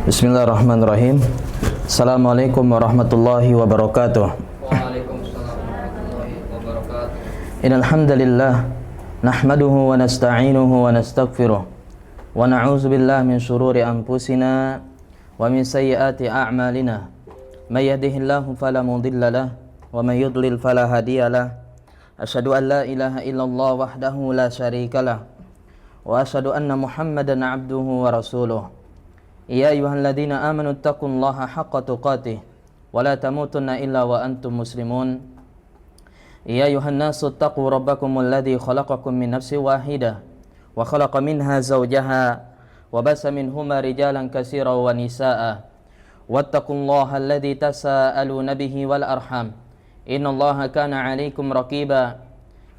Bismillahirrahmanirrahim. Assalamualaikum warahmatullahi wabarakatuh. Waalaikumsalam warahmatullahi wabarakatuh. Innal hamdalillah nahmaduhu wa nasta'inuhu wa nastaghfiruh wa na'udzu billahi min shururi anfusina wa min sayyiati a'malina. May yahdihillahu fala mudilla lahu wa may yudlil fala hadiya lahu. Asyhadu an la ilaha illallah wahdahu la syarika lahu wa asyhadu anna Muhammadan 'abduhu wa rasuluh. Ya ayyuhalladzina amanu taqullaha haqqa tuqatih wa la tamutunna illa wa antum muslimun. Ya ayyuhan nasu taqu rabbakumul ladzi khalaqakum min nafsin wahidah wa khalaqa minha zawjaha wa basa minhuma rijalan katsiran wa nisaa'a wattaqullaha alladzi tasaaluna bihi wal arham innallaha kana 'alaikum raqiba.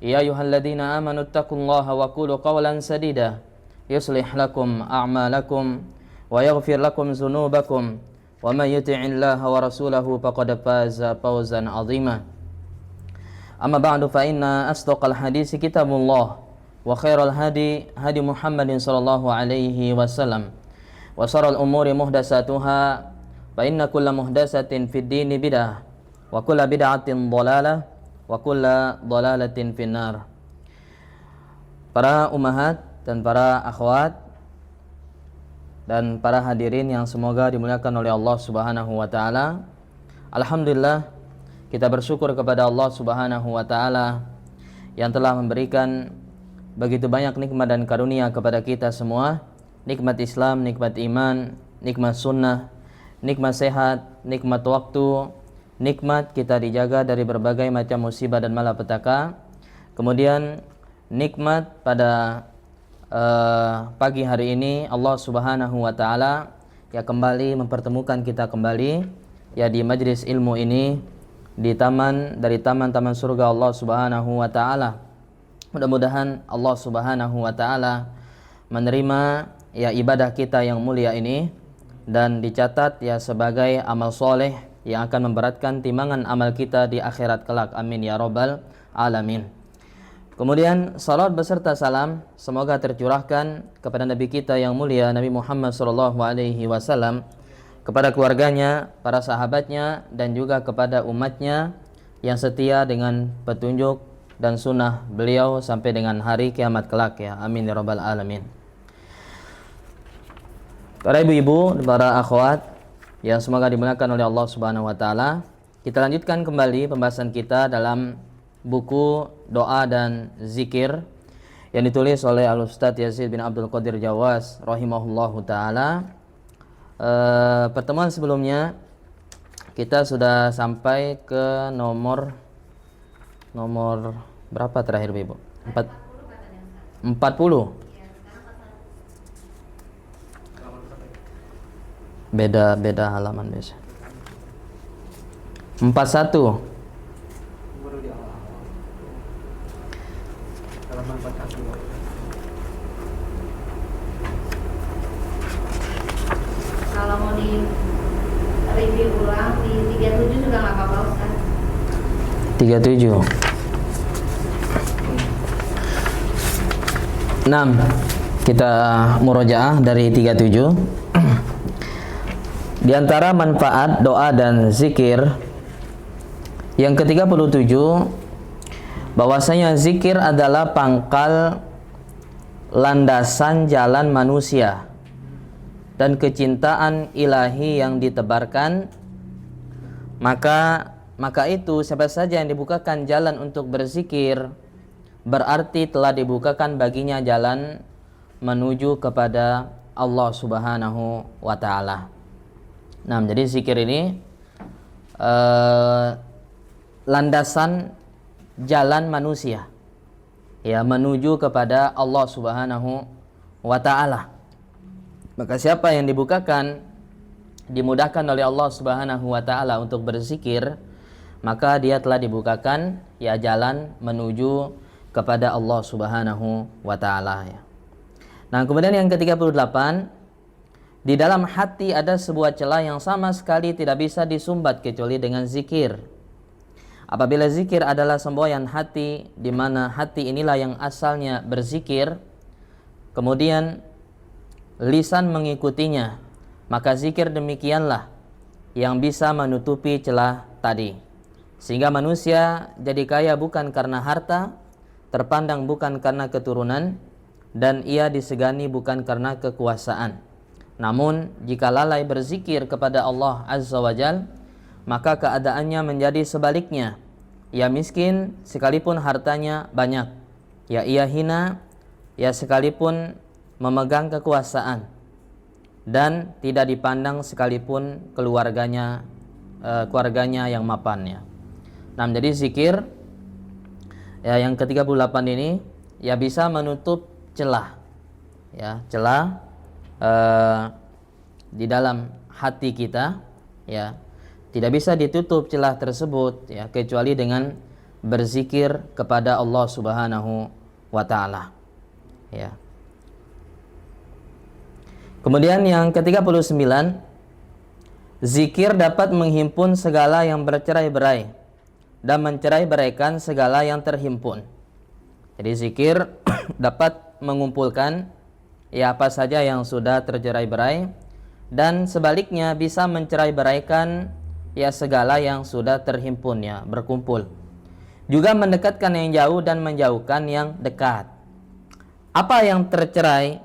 Ya ayyuhalladzina amanu taqullaha wa qulu qawlan sadida yuslih lakum a'malakum wa yaghfir lakum dzunubakum wa may yuti'illaha wa rasulahu faqad faza fawzan 'azima. Amma ba'du fa inna asdaqal hadits kitabullah wa khairal hadi hadi Muhammadin sallallahu alaihi wasallam wa sharral umuri muhdatsatuha fa inna kulla muhdatsatin fid dini bid'ah wa kulla bid'atin dhalalah wa kulla dhalalatin finnar. Para ummahat dan para akhwat dan para hadirin yang semoga dimuliakan oleh Allah Subhanahu wa taala. Alhamdulillah, kita bersyukur kepada Allah Subhanahu wa taala yang telah memberikan begitu banyak nikmat dan karunia kepada kita semua. Nikmat Islam, nikmat iman, nikmat sunnah, nikmat sehat, nikmat waktu, nikmat kita dijaga dari berbagai macam musibah dan malapetaka. Kemudian nikmat pada pagi hari ini Allah Subhanahu wa taala ya kembali mempertemukan kita kembali ya di majlis ilmu ini di dari taman-taman surga Allah Subhanahu wa taala. Mudah-mudahan Allah Subhanahu wa taala menerima ya ibadah kita yang mulia ini dan dicatat ya sebagai amal soleh yang akan memberatkan timbangan amal kita di akhirat kelak. Amin ya rabbal alamin. Kemudian salat beserta salam semoga tercurahkan kepada Nabi kita yang mulia Nabi Muhammad sallallahu alaihi wasallam, kepada keluarganya, para sahabatnya dan juga kepada umatnya yang setia dengan petunjuk dan sunnah beliau sampai dengan hari kiamat kelak ya. Amin ya rabbal alamin. Para ibu-ibu, para akhwat yang semoga dimuliakan oleh Allah Subhanahu wa taala, kita lanjutkan kembali pembahasan kita dalam buku doa dan zikir yang ditulis oleh Al-Ustadz Yazid bin Abdul Qadir Jawas rahimahullahu ta'ala. Pertemuan sebelumnya kita sudah sampai ke nomor berapa terakhir Ibu? 40. Beda halaman biasa. 41. Kalau mau di review ulang di 37 juga nggak apa-apa Ustaz. 37. 6. Kita murojaah dari 37. Di antara manfaat doa dan zikir yang ke-37, bahwasanya zikir adalah pangkal landasan jalan manusia dan kecintaan ilahi yang ditebarkan, maka itu siapa saja yang dibukakan jalan untuk berzikir berarti telah dibukakan baginya jalan menuju kepada Allah Subhanahu wa taala. Nah, jadi zikir ini landasan jalan manusia ya menuju kepada Allah Subhanahu wa taala. Maka siapa yang dimudahkan oleh Allah Subhanahu wa taala untuk berzikir, maka dia telah dibukakan ya jalan menuju kepada Allah Subhanahu wa taala ya. Nah, kemudian yang ke-38, di dalam hati ada sebuah celah yang sama sekali tidak bisa disumbat kecuali dengan zikir. Apabila zikir adalah semboyan hati, di mana hati inilah yang asalnya berzikir, kemudian lisan mengikutinya, maka zikir demikianlah yang bisa menutupi celah tadi. Sehingga manusia jadi kaya bukan karena harta, terpandang bukan karena keturunan, dan ia disegani bukan karena kekuasaan. Namun jika lalai berzikir kepada Allah Azza wa Jal, maka keadaannya menjadi sebaliknya. Ia miskin sekalipun hartanya banyak, ya ia hina ya sekalipun memegang kekuasaan, dan tidak dipandang sekalipun keluarganya yang mapannya. Nah, jadi zikir ya yang ke-38 ini ya bisa menutup celah, ya celah di dalam hati kita, ya tidak bisa ditutup celah tersebut ya kecuali dengan berzikir kepada Allah Subhanahu wa taala, ya. Kemudian yang ke-39, zikir dapat menghimpun segala yang bercerai-berai dan mencerai-beraikan segala yang terhimpun. Jadi zikir dapat mengumpulkan ya apa saja yang sudah tercerai-berai, dan sebaliknya bisa mencerai-beraikan ya segala yang sudah terhimpun, ya berkumpul. Juga mendekatkan yang jauh dan menjauhkan yang dekat. Apa yang tercerai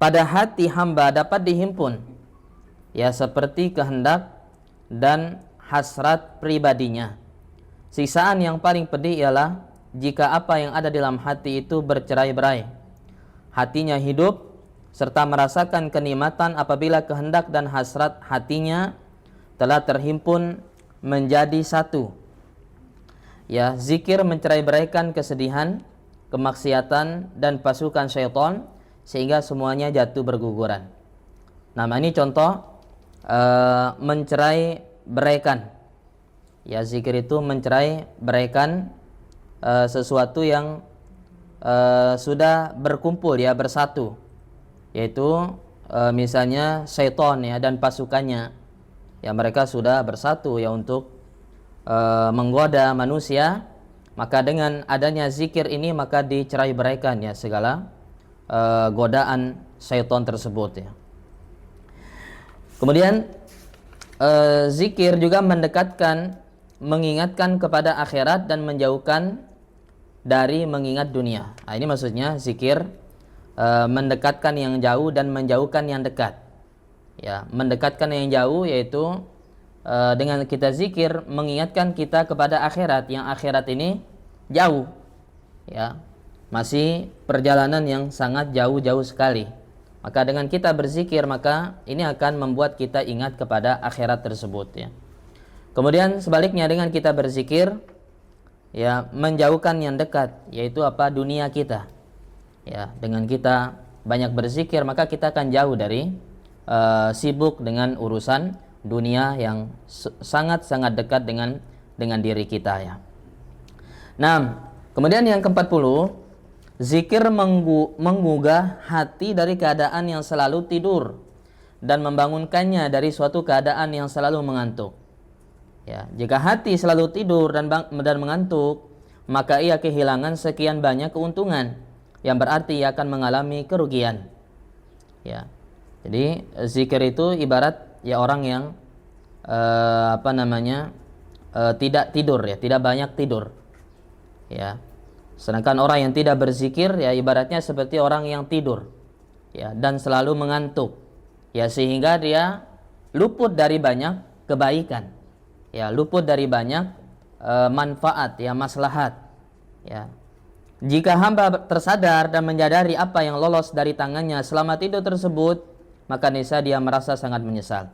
pada hati hamba dapat dihimpun, ya seperti kehendak dan hasrat pribadinya. Siksaan yang paling pedih ialah jika apa yang ada dalam hati itu bercerai-berai. Hatinya hidup serta merasakan kenikmatan apabila kehendak dan hasrat hatinya telah terhimpun menjadi satu. Ya, zikir mencerai-beraikan kesedihan, kemaksiatan dan pasukan syaitan sehingga semuanya jatuh berguguran. Nah, ini contoh mencerai-beraikan. Ya, zikir itu mencerai-beraikan sesuatu yang sudah berkumpul, ya bersatu, yaitu misalnya syaitan ya dan pasukannya, ya mereka sudah bersatu ya untuk menggoda manusia. Maka dengan adanya zikir ini maka dicerai-beraikan ya segala godaan syaitan tersebut, ya. Kemudian zikir juga mengingatkan kepada akhirat dan menjauhkan dari mengingat dunia. Nah, ini maksudnya zikir mendekatkan yang jauh dan menjauhkan yang dekat. Ya, mendekatkan yang jauh yaitu dengan kita zikir mengingatkan kita kepada akhirat, yang akhirat ini jauh, ya masih perjalanan yang sangat jauh-jauh sekali. Maka dengan kita berzikir maka ini akan membuat kita ingat kepada akhirat tersebut, ya. Kemudian sebaliknya dengan kita berzikir ya menjauhkan yang dekat, yaitu apa? Dunia kita. Ya, dengan kita banyak berzikir maka kita akan jauh dari sibuk dengan urusan dunia yang sangat-sangat dekat dengan diri kita, ya. Nah, kemudian yang ke-40, zikir menggugah hati dari keadaan yang selalu tidur dan membangunkannya dari suatu keadaan yang selalu mengantuk. Ya, jika hati selalu tidur dan mengantuk, maka ia kehilangan sekian banyak keuntungan, yang berarti ia akan mengalami kerugian. Ya, jadi zikir itu ibarat ya orang yang tidak tidur, ya tidak banyak tidur. Ya, sedangkan orang yang tidak berzikir ya ibaratnya seperti orang yang tidur, ya dan selalu mengantuk, ya sehingga dia luput dari banyak kebaikan. Ya, luput dari banyak manfaat, ya maslahat, ya. Jika hamba tersadar dan menyadari apa yang lolos dari tangannya selama tidur tersebut, maka niscaya dia merasa sangat menyesal.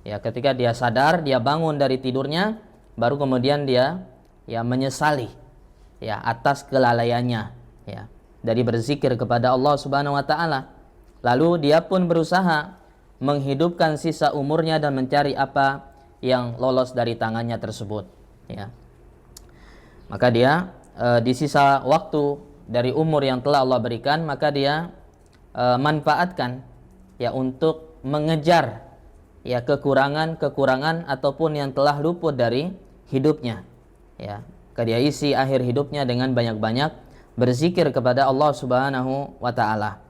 Ya, ketika dia sadar, dia bangun dari tidurnya, baru kemudian dia ya menyesali ya atas kelalaiannya, ya dari berzikir kepada Allah Subhanahu wa taala. Lalu dia pun berusaha menghidupkan sisa umurnya dan mencari apa yang lolos dari tangannya tersebut, ya. Maka dia di sisa waktu dari umur yang telah Allah berikan, maka dia manfaatkan ya untuk mengejar ya kekurangan ataupun yang telah luput dari hidupnya, ya. Maka dia isi akhir hidupnya dengan banyak-banyak berzikir kepada Allah Subhanahu wa taala.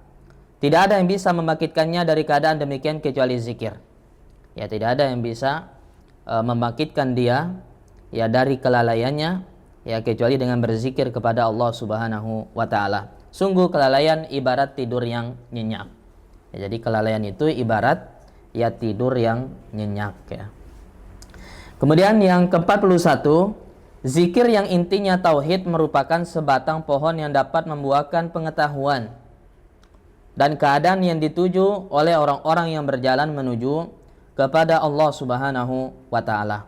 Tidak ada yang bisa membangkitkannya dari keadaan demikian kecuali zikir. Ya, tidak ada yang bisa membangkitkan dia ya dari kelalaiannya ya kecuali dengan berzikir kepada Allah Subhanahu wa taala. Sungguh kelalaian ibarat tidur yang nyenyak. Ya, jadi kelalaian itu ibarat ya tidur yang nyenyak ya. Kemudian yang ke-41, zikir yang intinya tauhid merupakan sebatang pohon yang dapat membuahkan pengetahuan dan keadaan yang dituju oleh orang-orang yang berjalan menuju kepada Allah Subhanahu wa taala.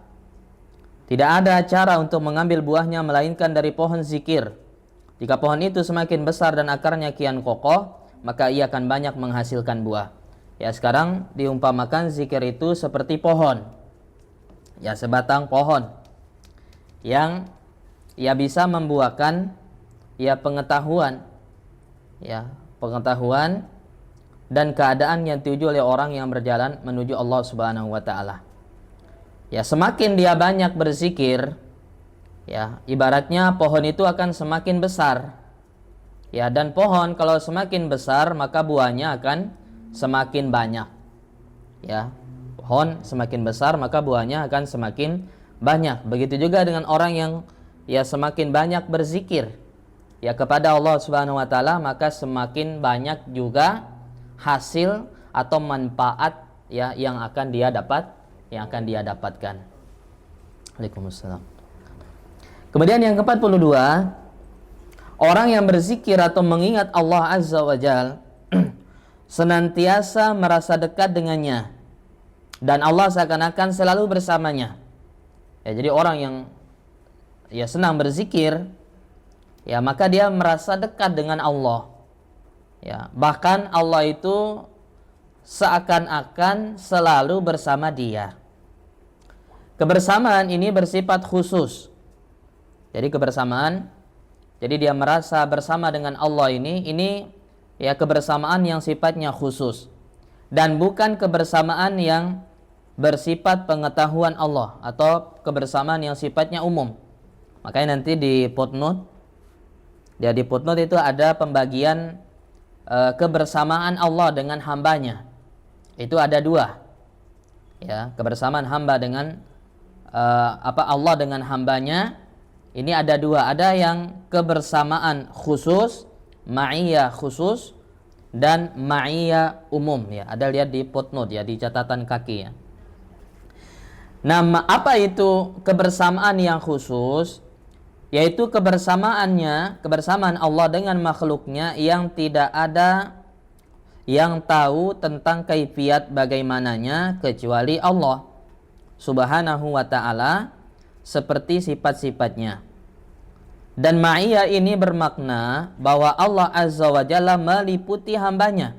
Tidak ada cara untuk mengambil buahnya melainkan dari pohon zikir. Jika pohon itu semakin besar dan akarnya kian kokoh, maka ia akan banyak menghasilkan buah. Ya, sekarang diumpamakan zikir itu seperti pohon. Ya, sebatang pohon yang ya bisa membuahkan ya pengetahuan. Ya, pengetahuan dan keadaan yang dituju oleh orang yang berjalan menuju Allah Subhanahu wa taala. Ya, semakin dia banyak berzikir, ya, ibaratnya pohon itu akan semakin besar. Ya, dan pohon kalau semakin besar maka buahnya akan semakin banyak. Ya, pohon semakin besar maka buahnya akan semakin banyak. Begitu juga dengan orang yang ya semakin banyak berzikir ya kepada Allah Subhanahu wa taala, maka semakin banyak juga hasil atau manfaat ya yang akan dia dapatkan. Waalaikumsalam. Kemudian yang ke-42, orang yang berzikir atau mengingat Allah Azza wa Jalla senantiasa merasa dekat dengannya dan Allah seakan-akan selalu bersamanya. Ya, jadi orang yang ya senang berzikir, ya maka dia merasa dekat dengan Allah. Ya, bahkan Allah itu seakan-akan selalu bersama dia. Kebersamaan ini bersifat khusus. Jadi kebersamaan, jadi dia merasa bersama dengan Allah ini ya kebersamaan yang sifatnya khusus dan bukan kebersamaan yang bersifat pengetahuan Allah atau kebersamaan yang sifatnya umum. Makanya nanti di footnote, ya di footnote itu ada pembagian kebersamaan Allah dengan hambanya. Itu ada dua. Ya, kebersamaan hamba dengan Allah dengan hambanya ini ada dua. Ada yang kebersamaan khusus, ma'iyah khusus, dan ma'iyah umum. Ya, ada lihat di footnote ya, di catatan kaki ya. Nah, apa itu kebersamaan yang khusus? Yaitu kebersamaan Allah dengan makhluknya yang tidak ada yang tahu tentang kaifiat bagaimananya kecuali Allah Subhanahu wa ta'ala seperti sifat-sifatnya. Dan ma'iyah ini bermakna bahwa Allah Azza wa Jalla meliputi hambanya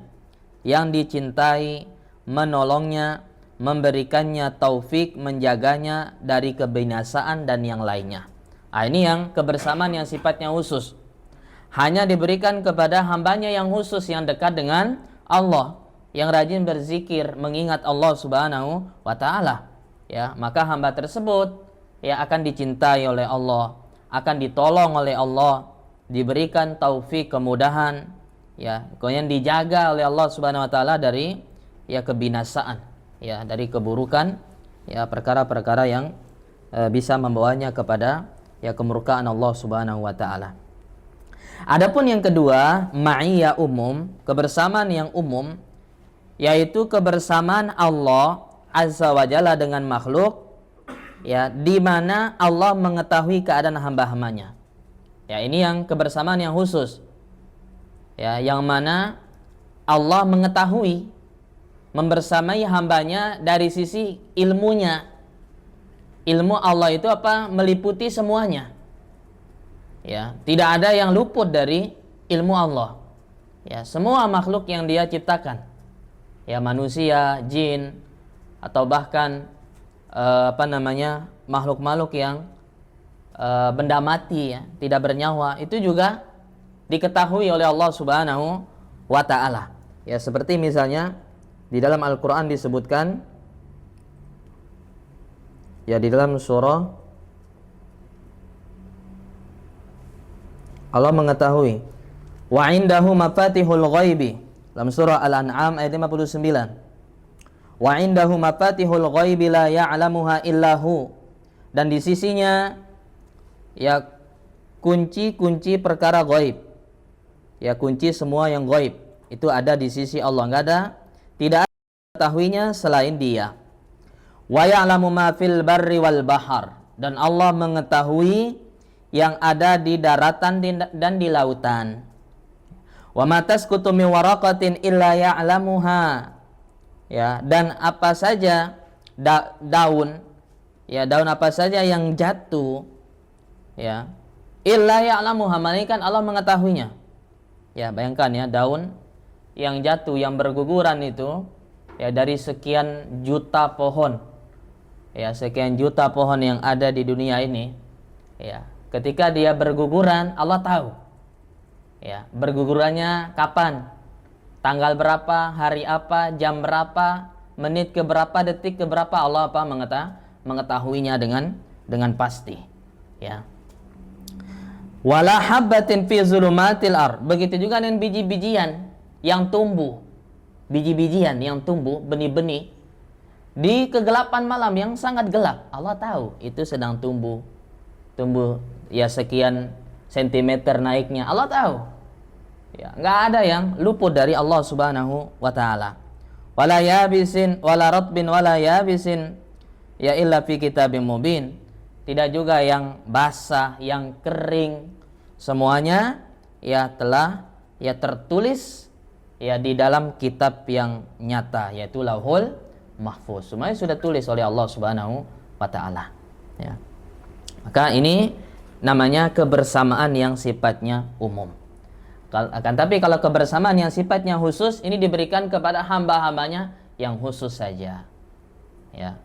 yang dicintai, menolongnya, memberikannya taufik, menjaganya dari kebinasaan dan yang lainnya. Nah, ini yang kebersamaan yang sifatnya khusus. Hanya diberikan kepada hambanya yang khusus, yang dekat dengan Allah, yang rajin berzikir, mengingat Allah Subhanahu wa ta'ala. Ya, maka hamba tersebut ya akan dicintai oleh Allah, akan ditolong oleh Allah, diberikan taufik, kemudahan, ya, kemudian dijaga oleh Allah Subhanahu wa ta'ala dari ya kebinasaan, ya, dari keburukan, ya, perkara-perkara yang bisa membawanya kepada ya kemurkaan Allah Subhanahu wa ta'ala. Adapun yang kedua, ma'iyah umum, kebersamaan yang umum, yaitu kebersamaan Allah Azza wa Jalla dengan makhluk, ya, di mana Allah mengetahui keadaan hamba-hambanya. Ya, ini yang kebersamaan yang khusus. Ya, yang mana Allah mengetahui, membersamai hambanya dari sisi ilmunya. Ilmu Allah itu apa? Meliputi semuanya. Ya, tidak ada yang luput dari ilmu Allah. Ya, semua makhluk yang Dia ciptakan. Ya, manusia, jin, atau bahkan makhluk-makhluk yang benda mati, ya, tidak bernyawa, itu juga diketahui oleh Allah Subhanahu wa ta'ala. Ya, seperti misalnya di dalam Al-Qur'an disebutkan, ya, di dalam surah Allah mengetahui wa indahu mafatihul ghaibi Dalam surah Al-An'am ayat 59. Wa indahu mafatihul ghaibi la ya'lamuha illahu. Dan di sisinya ya kunci-kunci perkara ghaib. Ya kunci semua yang ghaib itu ada di sisi Allah, tidak ada mengetahuinya selain Dia. Wa ya'lamu ma fil barri wal bahar. Dan Allah mengetahui yang ada di daratan dan di lautan. Wa ma tasqutu min waraqatin illa ya'lamuha. Ya, dan apa saja daun apa saja yang jatuh, ya, illa ya'lamuha, melainkan Allah mengetahuinya. Ya, bayangkan ya, daun yang jatuh, yang berguguran itu, ya, dari sekian juta pohon, ya, sekian juta pohon yang ada di dunia ini, ya, ketika dia berguguran, Allah tahu, ya, bergugurannya kapan, tanggal berapa, hari apa, jam berapa, menit ke berapa, detik ke berapa, Allah mengetahuinya dengan pasti, ya. Wala habbatin fi zulumatil ard. Begitu juga dengan biji-bijian yang tumbuh. Biji-bijian yang tumbuh, benih-benih di kegelapan malam yang sangat gelap. Allah tahu itu sedang tumbuh ya sekian sentimeter naiknya. Allah tahu. Ya, enggak ada yang luput dari Allah Subhanahu wa taala. Wala yabisin wala ratbin wala yabisin ya illa fi kitabim mubin. Tidak juga yang basah, yang kering, semuanya ya telah ya tertulis ya di dalam kitab yang nyata, yaitu Lauhul Mahfuz. Semuanya sudah tulis oleh Allah Subhanahu wa taala, ya. Maka ini namanya kebersamaan yang sifatnya umum. Akan tapi kalau kebersamaan yang sifatnya khusus, ini diberikan kepada hamba-hambanya yang khusus saja, ya,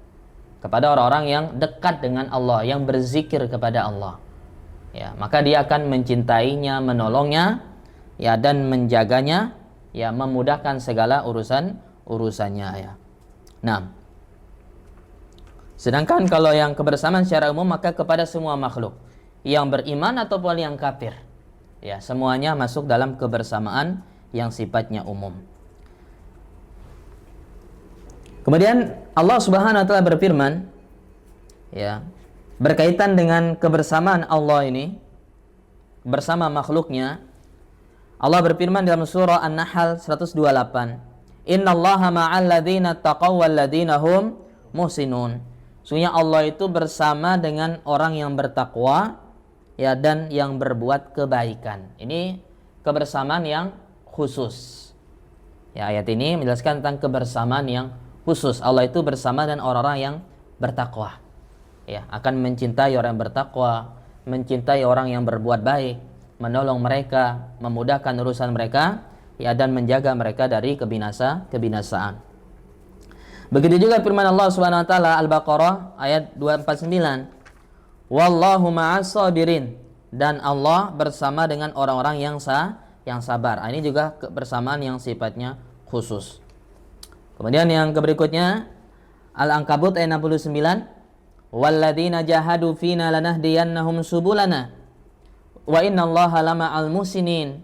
kepada orang-orang yang dekat dengan Allah, yang berzikir kepada Allah, ya, maka dia akan mencintainya, menolongnya, ya, dan menjaganya, ya, memudahkan segala urusannya, ya. Nah, sedangkan kalau yang kebersamaan secara umum, maka kepada semua makhluk yang beriman ataupun yang kafir, ya, semuanya masuk dalam kebersamaan yang sifatnya umum. Kemudian Allah Subhanahu wa taala berfirman, ya, berkaitan dengan kebersamaan Allah ini bersama makhluknya. Allah berfirman dalam surah An-Nahl 128, "Innallaha ma'al ladzina taqaw wal ladzina hum muhsinun." Sesungguhnya Allah itu bersama dengan orang yang bertakwa, ya, dan yang berbuat kebaikan. Ini kebersamaan yang khusus. Ya, ayat ini menjelaskan tentang kebersamaan yang khusus. Allah itu bersama dengan orang-orang yang bertakwa, ya, akan mencintai orang yang bertakwa, mencintai orang yang berbuat baik, menolong mereka, memudahkan urusan mereka, ya, dan menjaga mereka dari kebinasaan. Begitu juga firman Allah Subhanahu wa taala Al-Baqarah ayat 249, "Wallahu ma'as sabirin." Dan Allah bersama dengan orang-orang yang sabar. Ini juga kebersamaan yang sifatnya khusus. Kemudian yang berikutnya Al-Ankabut ayat 69, "Walladzina jahadu fina lanahdiyannahum subulana wa innallaha lama'al muhsinin."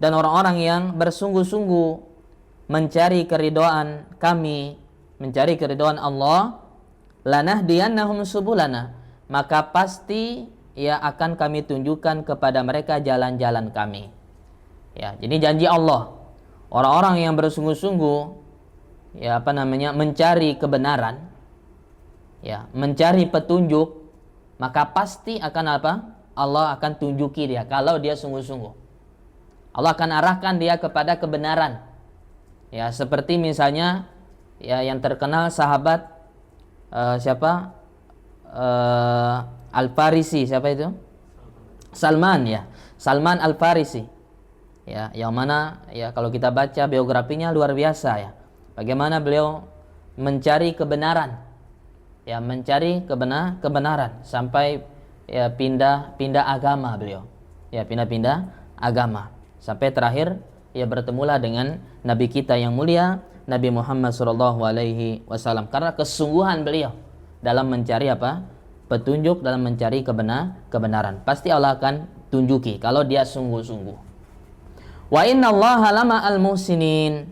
Dan orang-orang yang bersungguh-sungguh mencari keridhaan kami, mencari keridhaan Allah, lanahdiyannahum subulana, maka pasti ya akan kami tunjukkan kepada mereka jalan-jalan kami. Ya, jadi janji Allah, orang-orang yang bersungguh-sungguh ya mencari kebenaran, ya, mencari petunjuk, maka pasti akan Allah akan tunjuki dia kalau dia sungguh-sungguh. Allah akan arahkan dia kepada kebenaran. Ya, seperti misalnya ya yang terkenal sahabat Al-Farisi, siapa itu? Salman, ya. Salman Al-Farisi. Ya, yang mana ya kalau kita baca biografinya luar biasa, ya. Bagaimana beliau mencari kebenaran, ya, mencari kebenaran sampai ya pindah agama beliau, ya, pindah agama sampai terakhir ya bertemulah dengan Nabi kita yang mulia Nabi Muhammad SAW, karena kesungguhan beliau dalam mencari petunjuk, dalam mencari kebenaran. Pasti Allah akan tunjuki kalau dia sungguh-sungguh. Wa innallaha lama'al muhsinin.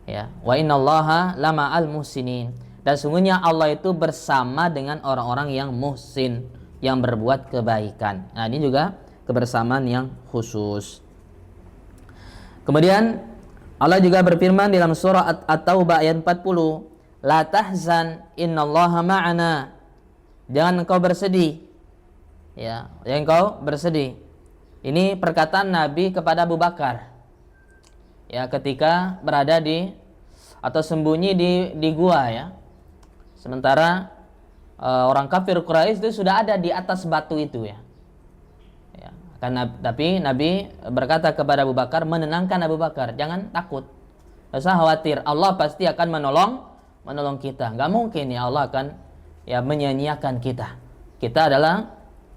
Ya, wa innallaha lama'al muhsinin. Dan sungguhnya Allah itu bersama dengan orang-orang yang muhsin, yang berbuat kebaikan. Nah, ini juga kebersamaan yang khusus. Kemudian Allah juga berfirman dalam surah At-Taubah ayat 40, la tahzan innallaha ma'ana. Jangan engkau bersedih. Ya, jangan engkau bersedih. Ini perkataan Nabi kepada Abu Bakar. Ya, ketika berada di atau sembunyi di gua ya. Sementara orang kafir Quraisy itu sudah ada di atas batu itu ya. Ya, tapi Nabi berkata kepada Abu Bakar, menenangkan Abu Bakar, jangan takut. Tidak usah khawatir, Allah pasti akan menolong kita. Enggak mungkin ya Allah akan ya menyia-nyiakan kita. Kita adalah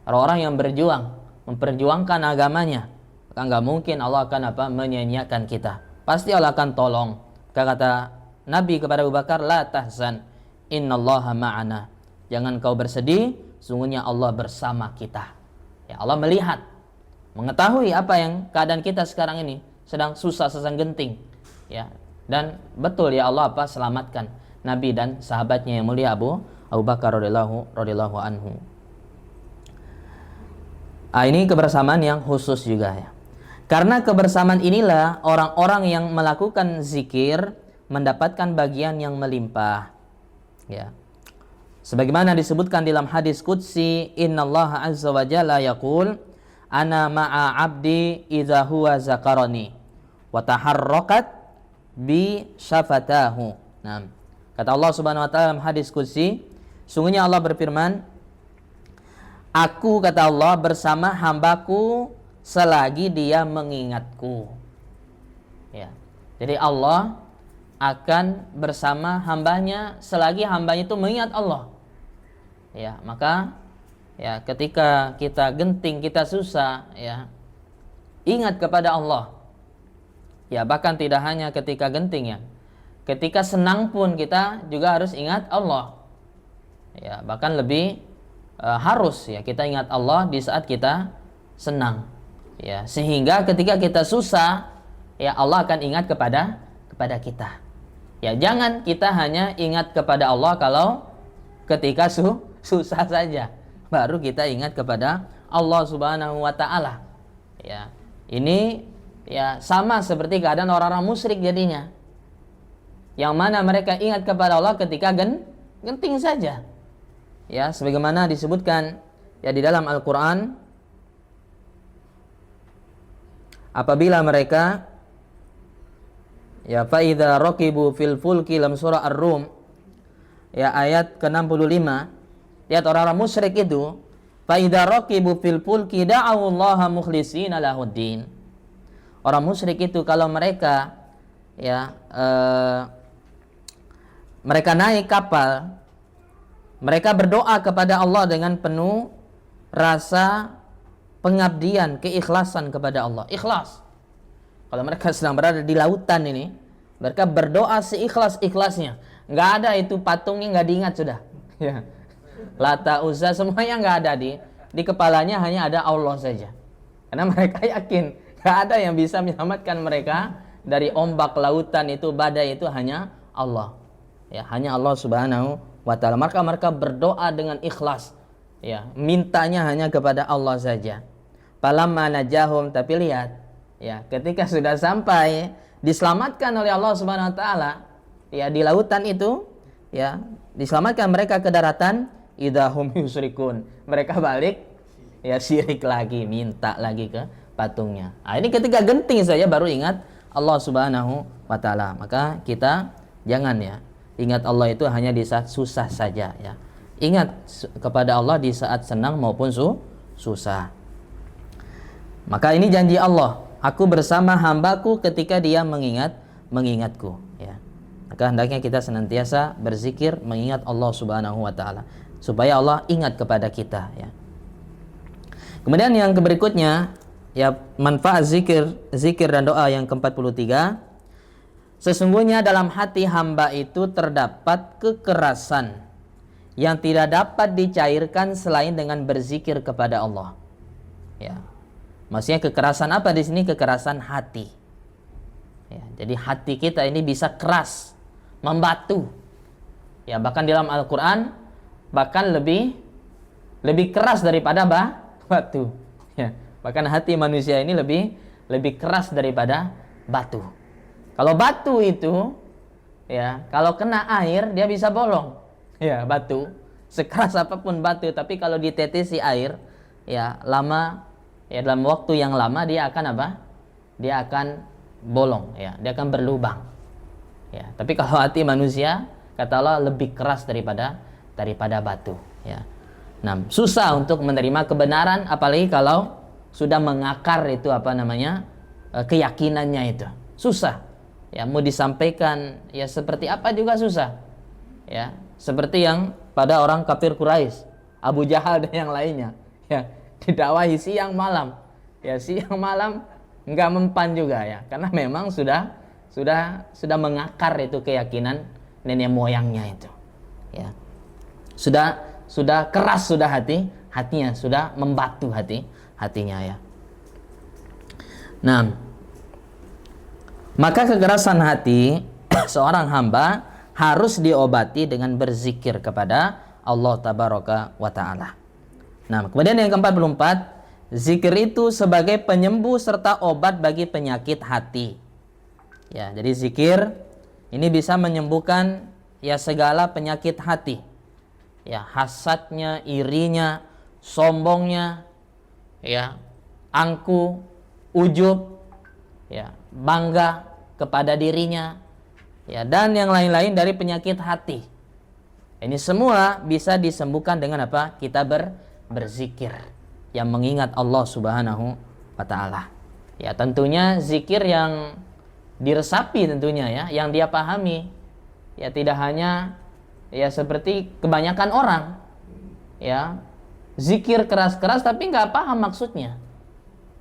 orang-orang yang berjuang, memperjuangkan agamanya. Maka enggak mungkin Allah akan menyia-nyiakan kita. Pasti Allah akan tolong. Kata Nabi kepada Abu Bakar, la tahzan innallaha ma'ana. Jangan kau bersedih, sungguhnya Allah bersama kita. Ya, Allah melihat, mengetahui apa yang keadaan kita sekarang ini, sedang susah, sedang genting. Ya, dan betul ya Allah selamatkan Nabi dan sahabatnya yang mulia Abu Bakar radhiyallahu anhu. Ini kebersamaan yang khusus juga ya. Karena kebersamaan inilah orang-orang yang melakukan zikir mendapatkan bagian yang melimpah. Ya. Sebagaimana disebutkan dalam hadis qudsi, innallaha azza wa jalla yaqul ana ma'a 'abdi idza huwa zakarani wa taharrakat bi syafatahu. Nah, kata Allah Subhanahu wa taala dalam hadis qudsi, sungguhnya Allah berfirman, aku, kata Allah, bersama hambaku selagi dia mengingatku. Ya. Jadi Allah akan bersama hambanya selagi hambanya itu mengingat Allah. Ya, maka ya ketika kita genting, kita susah, ya ingat kepada Allah. Ya, bahkan tidak hanya ketika genting ya. Ketika senang pun kita juga harus ingat Allah. Ya, bahkan lebih harus ya kita ingat Allah di saat kita senang. Ya, sehingga ketika kita susah, ya Allah akan ingat kepada kita. Ya, jangan kita hanya ingat kepada Allah kalau ketika susah saja. Baru kita ingat kepada Allah Subhanahu wa taala. Ya. Ini ya sama seperti keadaan orang-orang musyrik jadinya. Yang mana mereka ingat kepada Allah ketika genting saja. Ya, sebagaimana disebutkan ya di dalam Al-Qur'an, apabila mereka ya faidza raqibu fil fulki lam surah Ar-Rum ya ayat ke-65, lihat orang-orang musyrik itu faidza raqibu fil fulki da'u Allah mukhlishina lahuddin. Orang musyrik itu kalau mereka ya mereka naik kapal, mereka berdoa kepada Allah dengan penuh rasa pengabdian, keikhlasan kepada Allah. Ikhlas. Kalau mereka sedang berada di lautan ini, mereka berdoa seikhlas-ikhlasnya. Nggak ada itu patungnya, nggak diingat sudah. Ya. Lata, Uzza, semuanya nggak ada di kepalanya, hanya ada Allah saja. Karena mereka yakin nggak ada yang bisa menyelamatkan mereka dari ombak lautan itu, badai itu, hanya Allah. Ya, hanya Allah Subhanahu wa taala. Maka mereka berdoa dengan ikhlas. Ya, mintanya hanya kepada Allah saja. Falamma najahum, tapi lihat, ya, ketika sudah sampai diselamatkan oleh Allah Subhanahu wa taala, ya di lautan itu, ya, diselamatkan mereka ke daratan, idahum yusyrikun. Mereka balik ya syirik lagi, minta lagi ke patungnya. Nah, ini ketika genting saja baru ingat Allah Subhanahu wa taala. Maka kita jangan ya ingat Allah itu hanya di saat susah saja ya. Ingat kepada Allah di saat senang maupun susah. Maka ini janji Allah, aku bersama hambaku ketika dia mengingatku ya. Maka hendaknya kita senantiasa berzikir mengingat Allah Subhanahu wa taala supaya Allah ingat kepada kita ya. Kemudian yang berikutnya ya, manfaat zikir dan doa yang ke-43. Sesungguhnya dalam hati hamba itu terdapat kekerasan yang tidak dapat dicairkan selain dengan berzikir kepada Allah. Ya. Maksudnya kekerasan apa di sini? Kekerasan hati. Ya, jadi hati kita ini bisa keras, membatu. Ya, bahkan dalam Al-Qur'an bahkan lebih keras daripada batu. Ya, bahkan hati manusia ini lebih keras daripada batu. Kalau batu itu ya, kalau kena air dia bisa bolong. Ya, batu. Sekeras apapun batu, tapi kalau ditetesi air, ya lama, ya dalam waktu yang lama dia akan apa? Dia akan bolong, ya, dia akan berlubang. Ya, tapi kalau hati manusia, kata Allah, lebih keras daripada batu. Ya. Nah, susah untuk menerima kebenaran, apalagi kalau sudah mengakar itu keyakinannya itu. Susah. Ya, mau disampaikan ya seperti apa juga susah. Ya, seperti yang pada orang kafir Quraisy, Abu Jahal dan yang lainnya, ya, didakwahi siang malam. Ya, siang malam enggak mempan juga ya, karena memang sudah mengakar itu keyakinan nenek moyangnya itu. Ya. Sudah keras sudah hatinya, sudah membatu hatinya ya. Nah, maka kekerasan hati seorang hamba harus diobati dengan berzikir kepada Allah Tabaraka wa Ta'ala. Nah, kemudian yang ke-44, zikir itu sebagai penyembuh serta obat bagi penyakit hati. Ya, jadi zikir ini bisa menyembuhkan ya segala penyakit hati. Ya, hasadnya, irinya, sombongnya, ya, angku, ujub, ya, bangga kepada dirinya, ya, dan yang lain-lain dari penyakit hati. Ini semua bisa disembuhkan dengan apa? Kita berzikir yang mengingat Allah Subhanahu wa Ta'ala. Ya, tentunya zikir yang diresapi tentunya ya, yang dia pahami. Ya, tidak hanya ya seperti kebanyakan orang ya, zikir keras-keras tapi nggak paham maksudnya.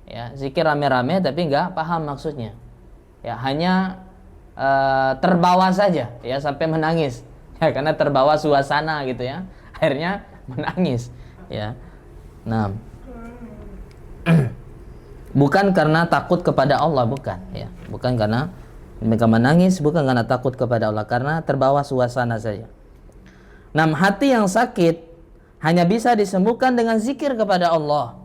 Ya, zikir rame-rame tapi nggak paham maksudnya. Ya, hanya terbawa saja ya sampai menangis. Ya, karena terbawa suasana gitu ya. Akhirnya menangis ya. Nah, bukan karena takut kepada Allah, bukan ya. Bukan karena mereka menangis, bukan karena takut kepada Allah, karena terbawa suasana saja. Nah, hati yang sakit hanya bisa disembuhkan dengan zikir kepada Allah.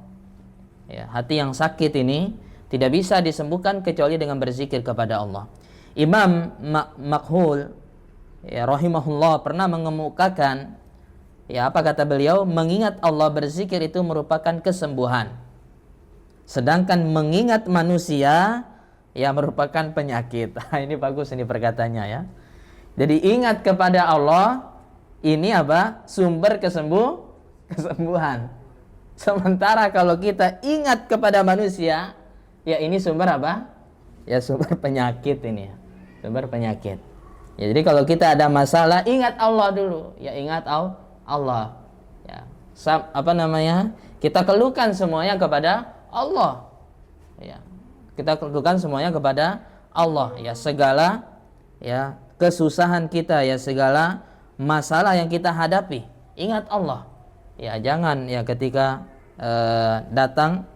Ya, hati yang sakit ini tidak bisa disembuhkan kecuali dengan berzikir kepada Allah. Imam Makhul ya rahimahullah pernah mengemukakan ya, apa kata beliau, mengingat Allah, berzikir itu merupakan kesembuhan. Sedangkan mengingat manusia ya merupakan penyakit. Ini bagus ini perkataannya ya. Jadi ingat kepada Allah ini apa? Sumber kesembuhan. Sementara kalau kita ingat kepada manusia, ya ini sumber apa? Ya sumber penyakit ini ya. Sumber penyakit. Ya, jadi kalau kita ada masalah, ingat Allah dulu. Ya, ingat Allah. Ya. Kita keluhkan semuanya kepada Allah. Ya. Kita keluhkan semuanya kepada Allah. Ya, segala ya kesusahan kita, ya segala masalah yang kita hadapi, ingat Allah. Ya, jangan ya ketika datang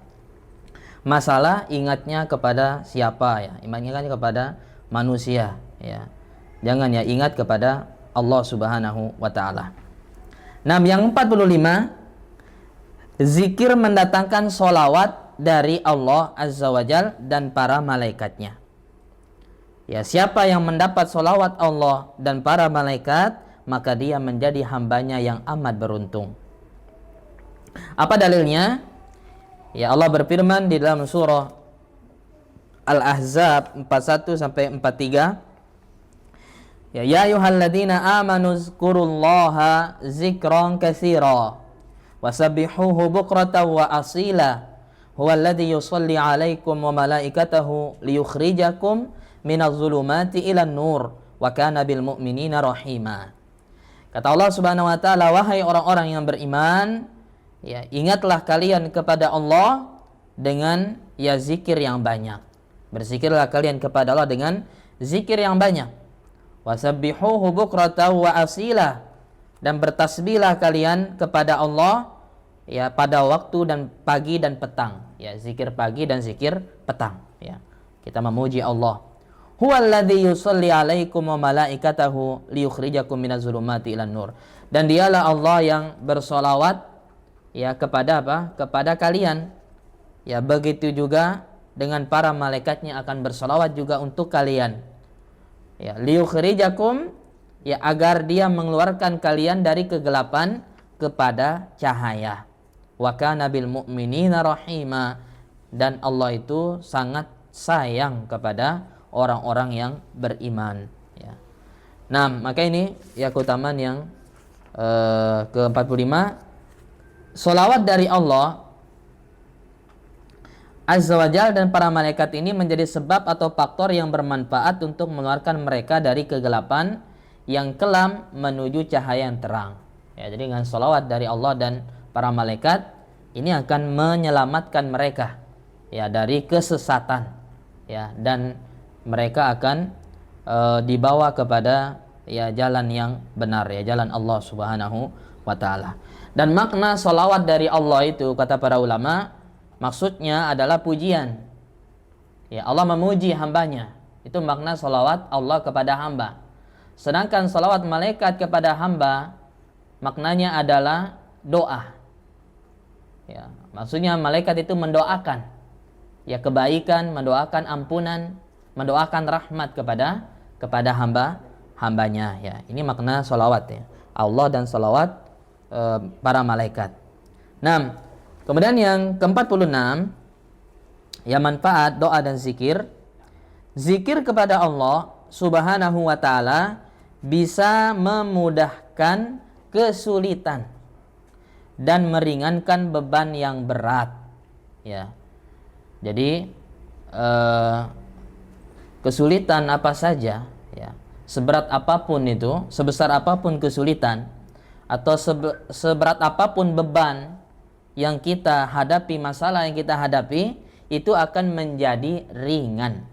masalah ingatnya kepada siapa ya, ingatnya kepada manusia ya. Jangan ya, ingat kepada Allah Subhanahu wa Ta'ala. Nah, yang 45, zikir mendatangkan sholawat dari Allah Azza wa Jal dan para malaikatnya. Ya, siapa yang mendapat sholawat Allah dan para malaikat, maka dia menjadi hambanya yang amat beruntung. Apa dalilnya? Ya, Allah berfirman di dalam surah Al-Ahzab 41 sampai 43. Ya ayyuhalladzina amanu zkurullaha zikran katsira wasabbihuhu bukratan wa asila huwallazi yusalli 'alaikum wa malaikatahu liyukhrijakum minadh dhulumati ilan nur wa kana bil mu'minina rahima. Kata Allah Subhanahu wa Ta'ala, wahai orang-orang yang beriman, ya ingatlah kalian kepada Allah dengan ya zikir yang banyak. Berzikirlah kalian kepada Allah dengan zikir yang banyak. Wasabbihuhu bukratan wa asila, dan bertasbihlah kalian kepada Allah ya pada waktu dan pagi dan petang. ya, zikir pagi dan zikir petang, ya. Kita memuji Allah. Huwallazi yusalli 'alaikum wa malaikatahu liyukhrijakum minadz zulumati ilan nur. Dan dialah Allah yang bersolawat, ya, kepada apa? Kepada kalian. Ya, begitu juga dengan para malaikatnya akan bersolawat juga untuk kalian. Ya, liyukhrijakum, ya, agar dia mengeluarkan kalian dari kegelapan kepada cahaya. Wa kana bil mu'minina rahima, dan Allah itu sangat sayang kepada orang-orang yang beriman, ya. Nah, maka ini ya keutamaan yang ke-45, sholawat dari Allah Azza wa Jalla dan para malaikat ini menjadi sebab atau faktor yang bermanfaat untuk mengeluarkan mereka dari kegelapan yang kelam menuju cahaya yang terang. Ya, jadi dengan sholawat dari Allah dan para malaikat ini akan menyelamatkan mereka, ya, dari kesesatan, ya, dan mereka akan dibawa kepada, ya, jalan yang benar, ya, jalan Allah Subhanahu wa taala. Dan makna sholawat dari Allah itu, kata para ulama, maksudnya adalah pujian. Ya, Allah memuji hambanya. Itu makna sholawat Allah kepada hamba. Sedangkan sholawat malaikat kepada hamba maknanya adalah doa. Ya, maksudnya malaikat itu mendoakan, ya, kebaikan, mendoakan ampunan, mendoakan rahmat kepada hambanya, ya. Ini makna sholawat, ya, Allah dan sholawat para malaikat. Nah, kemudian yang ke-46, ya, manfaat doa dan zikir. Zikir kepada Allah Subhanahu wa taala bisa memudahkan kesulitan dan meringankan beban yang berat, ya. Jadi kesulitan apa saja, ya, seberat apapun itu, sebesar apapun kesulitan atau seberat apapun beban yang kita hadapi, masalah yang kita hadapi, itu akan menjadi ringan,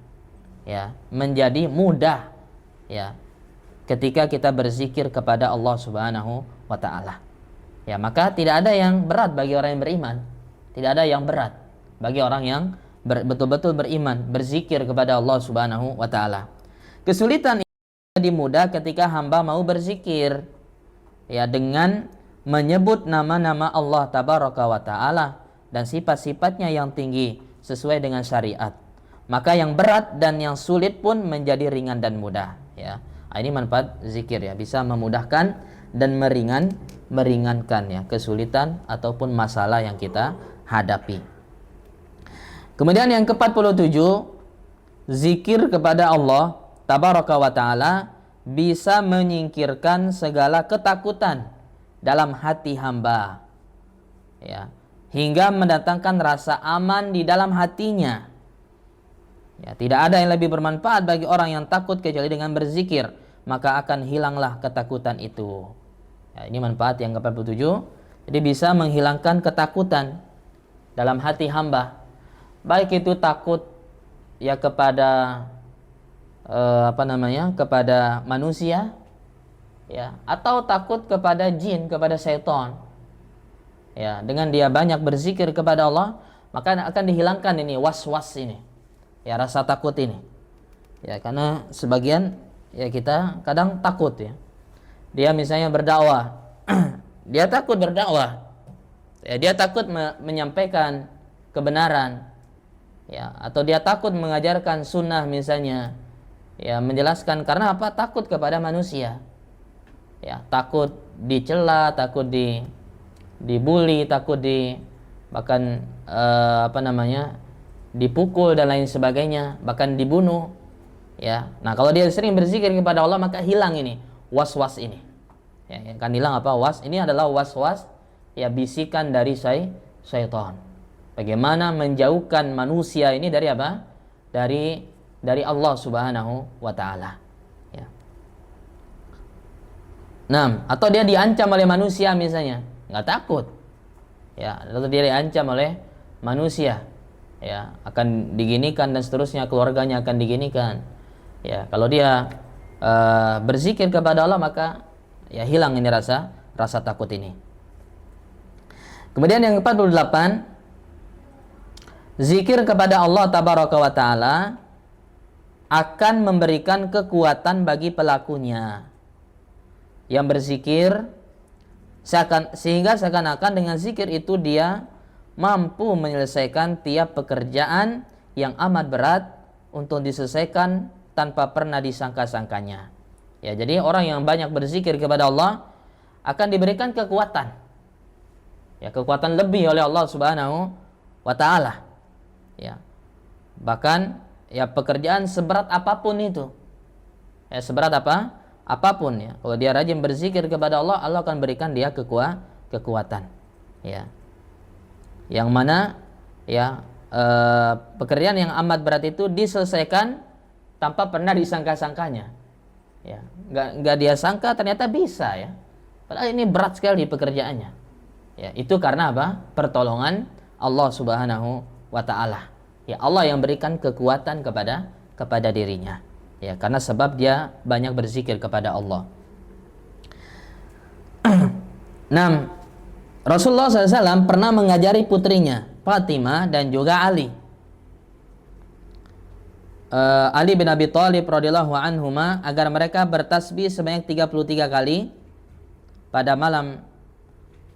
ya, menjadi mudah, ya, ketika kita berzikir kepada Allah Subhanahu wa taala. Ya, maka tidak ada yang berat bagi orang yang beriman. Tidak ada yang berat bagi orang yang betul-betul beriman, berzikir kepada Allah Subhanahu wa taala. Kesulitan ini menjadi mudah ketika hamba mau berzikir, ya, dengan menyebut nama-nama Allah Tabaraka wa taala dan sifat-sifatnya yang tinggi sesuai dengan syariat. Maka yang berat dan yang sulit pun menjadi ringan dan mudah, ya. Ini manfaat zikir, ya, bisa memudahkan dan meringankan, ya, kesulitan ataupun masalah yang kita hadapi. Kemudian yang ke-47, zikir kepada Allah Tabaraka wa taala bisa menyingkirkan segala ketakutan dalam hati hamba, ya, hingga mendatangkan rasa aman di dalam hatinya. Ya, tidak ada yang lebih bermanfaat bagi orang yang takut kecuali dengan berzikir, maka akan hilanglah ketakutan itu. Ya, ini manfaat yang ke-47. Jadi bisa menghilangkan ketakutan dalam hati hamba. Baik itu takut, ya, kepada kepada manusia, ya, atau takut kepada jin, kepada syaitan. Ya, dengan dia banyak berzikir kepada Allah, maka akan dihilangkan ini was-was ini, ya, rasa takut ini. Ya, karena sebagian, ya, kita kadang takut, ya. Dia misalnya berdakwah, dia takut berdakwah, ya, dia takut menyampaikan kebenaran, ya, atau dia takut mengajarkan sunnah misalnya, ya, menjelaskan, karena apa? Takut kepada manusia, ya, takut dicela, takut dibully, takut bahkan dipukul dan lain sebagainya, bahkan dibunuh, ya. Nah, kalau dia sering berzikir kepada Allah, maka hilang ini was-was ini, ya, yang akan hilang apa? Ini adalah was-was, ya, bisikan dari syaitan. Bagaimana menjauhkan manusia ini dari apa? Dari Allah Subhanahu wa taala, ya. Nah, atau dia diancam oleh manusia misalnya, nggak takut, ya, lalu dia diancam oleh manusia, ya, akan diginikan dan seterusnya, keluarganya akan diginikan, ya. Kalau dia berzikir kepada Allah, maka, ya, hilang ini rasa takut ini. Kemudian yang ke-48, zikir kepada Allah tabaraka wa taala akan memberikan kekuatan bagi pelakunya. Yang berzikir sehingga seakan-akan dengan zikir itu dia mampu menyelesaikan tiap pekerjaan yang amat berat untuk diselesaikan tanpa pernah disangka-sangkanya. Ya, jadi orang yang banyak berzikir kepada Allah akan diberikan kekuatan. Ya, kekuatan lebih oleh Allah Subhanahu wa taala. Ya. Bahkan ya pekerjaan seberat apapun itu. Ya, seberat apapun ya. Kalau dia rajin berzikir kepada Allah, Allah akan berikan dia kekuatan. Ya. Yang mana ya pekerjaan yang amat berat itu diselesaikan tanpa pernah disangka-sangkanya. Ya, enggak dia sangka ternyata bisa ya. Padahal ini berat sekali pekerjaannya. Ya, itu karena apa? Pertolongan Allah Subhanahu wa taala. Ya, Allah yang berikan kekuatan kepada dirinya. Ya, karena sebab dia banyak berzikir kepada Allah. Nah, Rasulullah SAW pernah mengajari putrinya Fatimah dan juga Ali. Ali bin Abi Thalib radhiyallahu anhuma agar mereka bertasbih sebanyak 33 kali pada malam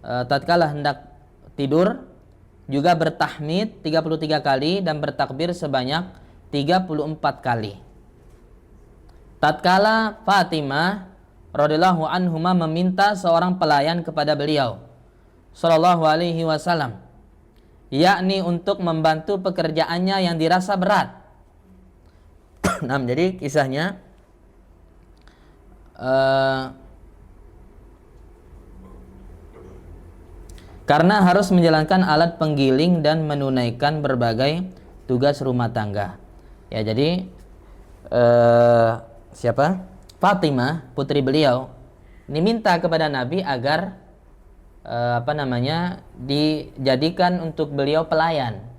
tatkala hendak tidur, juga bertahmid 33 kali dan bertakbir sebanyak 34 kali. Tatkala Fatimah radhiyallahu anhuma meminta seorang pelayan kepada beliau sallallahu alaihi wasallam, yakni untuk membantu pekerjaannya yang dirasa berat. Nah, jadi kisahnya karena harus menjalankan alat penggiling dan menunaikan berbagai tugas rumah tangga. Ya, jadi siapa? Fatimah, putri beliau, ini minta kepada Nabi agar dijadikan untuk beliau pelayan.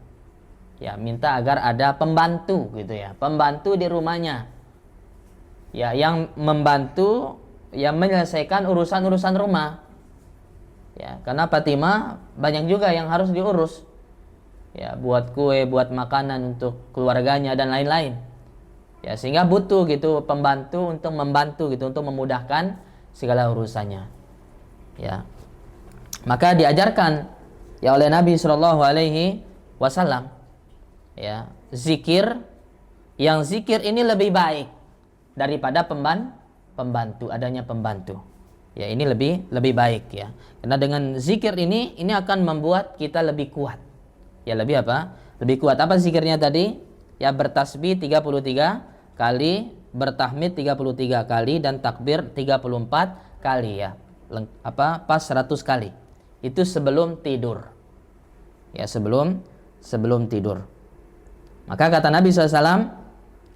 Ya, minta agar ada pembantu gitu ya, pembantu di rumahnya. Ya, yang membantu yang menyelesaikan urusan-urusan rumah. Ya, karena Fatimah banyak juga yang harus diurus. Ya, buat kue, buat makanan untuk keluarganya dan lain-lain. Ya, sehingga butuh gitu pembantu untuk membantu gitu, untuk memudahkan segala urusannya. Ya. Maka diajarkan ya oleh Nabi Shallallahu alaihi wasallam ya, zikir, yang zikir ini lebih baik daripada pembantu, adanya pembantu. Ya, ini lebih baik ya. Karena dengan zikir ini akan membuat kita lebih kuat. Ya, lebih apa? Lebih kuat. Apa zikirnya tadi? Ya, bertasbih 33 kali, bertahmid 33 kali dan takbir 34 kali ya. Pas 100 kali. Itu sebelum tidur. Ya, sebelum tidur. Maka kata Nabi SAW,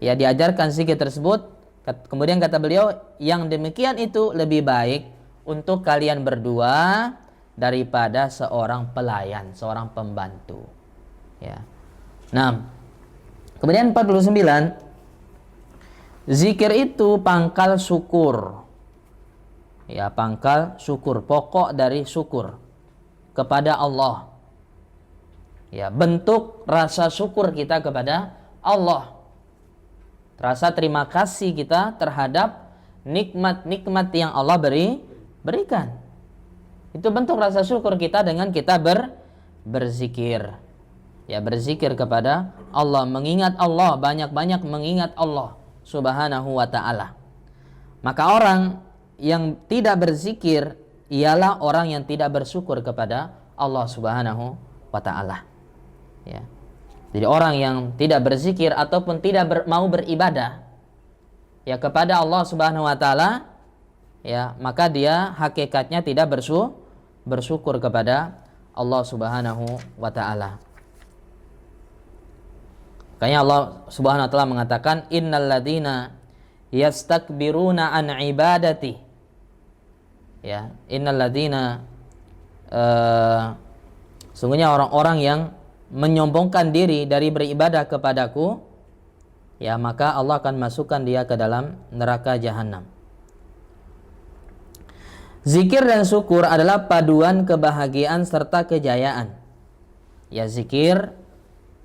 ya diajarkan zikir tersebut. Kemudian kata beliau, yang demikian itu lebih baik untuk kalian berdua daripada seorang pelayan, seorang pembantu. Ya. Nah, kemudian 49, zikir itu pangkal syukur. Ya, pangkal syukur, pokok dari syukur kepada Allah. Ya, bentuk rasa syukur kita kepada Allah. Rasa terima kasih kita terhadap nikmat-nikmat yang Allah berikan. Itu bentuk rasa syukur kita dengan kita berzikir. Ya, berzikir kepada Allah, mengingat Allah, banyak-banyak mengingat Allah Subhanahu wa ta'ala. Maka orang yang tidak berzikir ialah orang yang tidak bersyukur kepada Allah Subhanahu wa ta'ala. Ya. Jadi orang yang tidak berzikir ataupun tidak mau beribadah ya kepada Allah Subhanahu wa ta'ala, ya, maka dia hakikatnya tidak bersyukur kepada Allah Subhanahu wa ta'ala. Makanya Allah Subhanahu wa ta'ala mengatakan, innal ladzina yastakbiruna an ibadati. Ya, innal ladzina sungguhnya orang-orang yang menyombongkan diri dari beribadah kepadaku, ya, maka Allah akan masukkan dia ke dalam neraka jahanam. Zikir dan syukur adalah paduan kebahagiaan serta kejayaan. Ya, zikir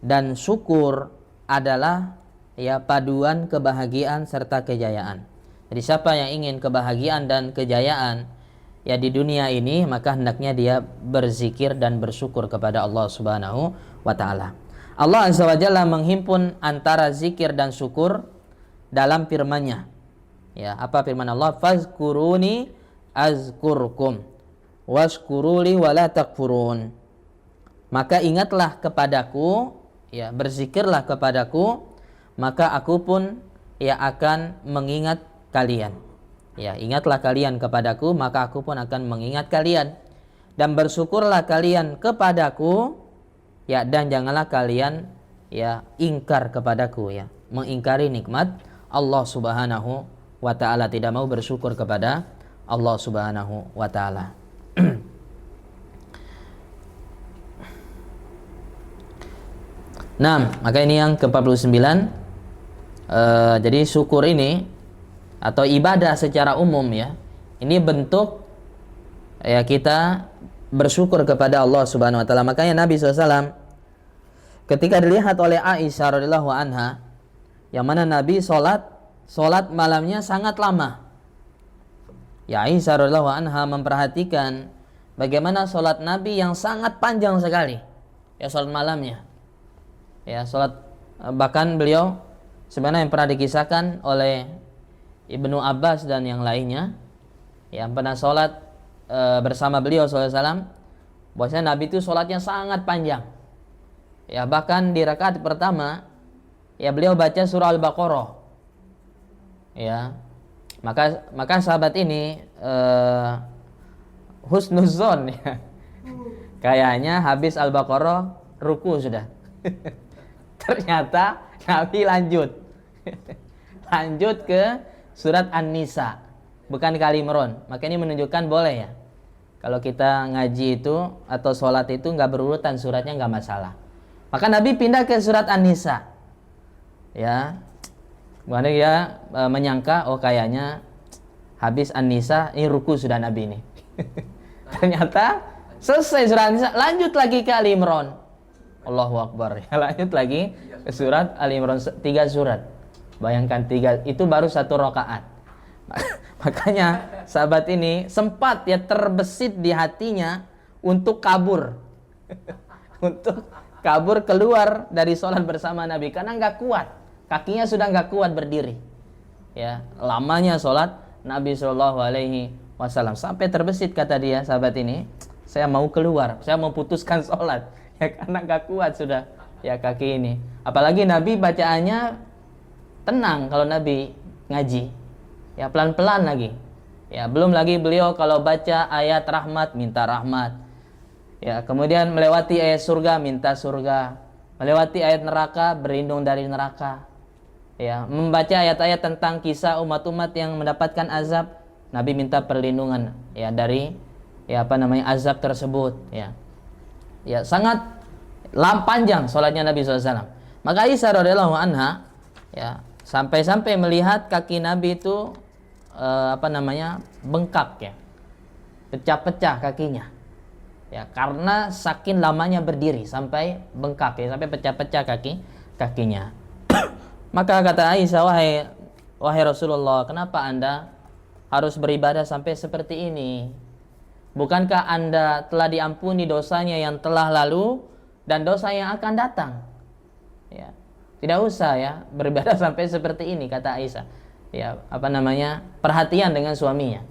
dan syukur adalah ya paduan kebahagiaan serta kejayaan. Jadi siapa yang ingin kebahagiaan dan kejayaan ya di dunia ini, maka hendaknya dia berzikir dan bersyukur kepada Allah Subhanahu wa taala. Allah Azza wa Jalla menghimpun antara zikir dan syukur dalam firman-Nya. Ya, apa firman Allah? Fazkuruni azkurkum washkuruli wala takfurun. Maka ingatlah kepadaku, ya berzikirlah kepadaku, maka aku pun ya akan mengingat kalian. Ya, ingatlah kalian kepadaku, maka aku pun akan mengingat kalian. Dan bersyukurlah kalian kepadaku, ya, dan janganlah kalian ya ingkar kepadaku, ya, mengingkari nikmat Allah Subhanahu wa taala, tidak mau bersyukur kepada Allah Subhanahu wa taala. Nah, maka ini yang ke-49. Jadi syukur ini atau ibadah secara umum ya, ini bentuk ya kita bersyukur kepada Allah Subhanahu wa taala. Makanya Nabi SAW ketika dilihat oleh Aisyah radhiyallahu anha, yang mana Nabi sholat malamnya sangat lama. Ya, Aisyah radhiyallahu anha memperhatikan bagaimana sholat Nabi yang sangat panjang sekali. Ya, sholat malamnya. Ya, sholat, bahkan beliau sebenarnya yang pernah dikisahkan oleh Ibnu Abbas dan yang lainnya yang pernah sholat bersama beliau SAW, bahwasanya Nabi itu sholatnya sangat panjang. Ya, bahkan di rakaat pertama ya beliau baca surah Al-Baqarah. Ya, maka sahabat ini husnuzon ya. Kayaknya habis Al-Baqarah ruku sudah. Ternyata Nabi lanjut ke surat An-Nisa, bukan ke Ali Imran. Maka ini menunjukkan boleh ya, kalau kita ngaji itu atau sholat itu nggak berurutan suratnya, nggak masalah. Maka Nabi pindah ke surat An-Nisa. Ya, mana dia menyangka oh kayaknya habis An-Nisa ini ruku sudah Nabi ini. Ternyata selesai surat An-Nisa, lanjut lagi ke Ali Imran. Allahu Akbar. Ya, lanjut lagi ke surat Ali Imran, 3 surat. Bayangkan 3, itu baru 1 rakaat. Makanya sahabat ini sempat ya terbesit di hatinya untuk kabur. Untuk kabur keluar dari sholat bersama Nabi karena nggak kuat. Kakinya sudah nggak kuat berdiri. Ya, lamanya sholat Nabi Shallallahu Alaihi Wasallam, sampai terbesit kata dia sahabat ini, saya mau keluar, saya mau putuskan sholat. Ya, karena gak kuat sudah ya kaki ini. Apalagi Nabi bacaannya tenang kalau Nabi ngaji. Ya, pelan-pelan lagi. Ya, belum lagi beliau kalau baca ayat rahmat minta rahmat. Ya, kemudian melewati ayat surga minta surga. Melewati ayat neraka berlindung dari neraka. Ya, membaca ayat-ayat tentang kisah umat-umat yang mendapatkan azab, Nabi minta perlindungan ya dari azab tersebut ya. Ya, sangat panjang sholatnya Nabi SAW. Maka Aisyah radhiyallahu anha ya sampai-sampai melihat kaki Nabi itu bengkak ya, pecah-pecah kakinya ya, karena saking lamanya berdiri sampai bengkak ya, sampai pecah-pecah kakinya. Maka kata Aisyah, wahai Rasulullah, kenapa Anda harus beribadah sampai seperti ini? Bukankah Anda telah diampuni dosanya yang telah lalu dan dosa yang akan datang? Ya, tidak usah ya beribadah sampai seperti ini, kata Aisyah. Ya, perhatian dengan suaminya.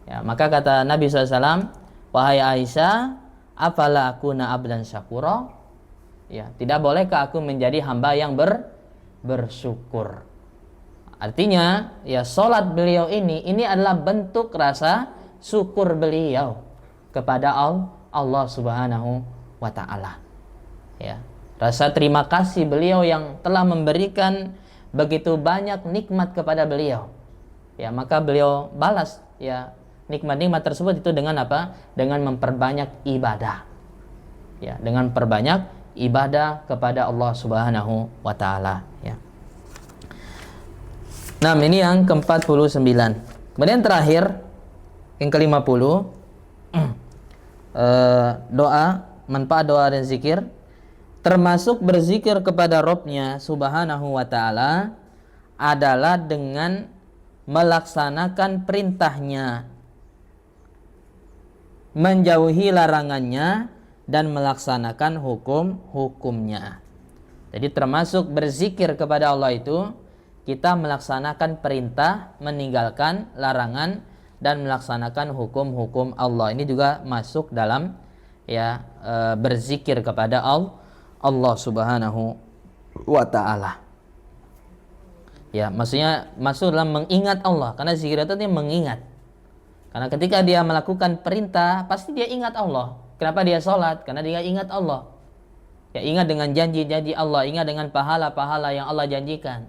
Ya, maka kata Nabi SAW, wahai Aisyah, afala akuna abdan syakura? Ya, tidak bolehkah aku menjadi hamba yang bersyukur? Artinya, ya sholat beliau ini adalah bentuk rasa syukur beliau kepada Allah Subhanahu wa taala. Ya, rasa terima kasih beliau yang telah memberikan begitu banyak nikmat kepada beliau. Ya, maka beliau balas ya nikmat-nikmat tersebut itu dengan apa? Dengan memperbanyak ibadah. Ya, dengan perbanyak ibadah kepada Allah Subhanahu wa taala ya. Nah, ini yang ke-49. Kemudian terakhir yang ke-50, doa, manfaat doa dan zikir. termasuk berzikir kepada Rabb-Nya subhanahu wa ta'ala adalah dengan melaksanakan perintahnya, menjauhi larangannya, dan melaksanakan hukum-hukumnya. Jadi termasuk berzikir kepada Allah itu kita melaksanakan perintah, meninggalkan larangan, dan melaksanakan hukum-hukum Allah. Ini juga masuk dalam berzikir kepada Allah subhanahu wa ta'ala. Ya, maksudnya masuk dalam mengingat Allah, karena zikir itu dia mengingat. Karena ketika dia melakukan perintah, pasti dia ingat Allah. Kenapa dia sholat? Karena dia ingat Allah. Ya, ingat dengan janji-janji Allah, ingat dengan pahala-pahala yang Allah janjikan.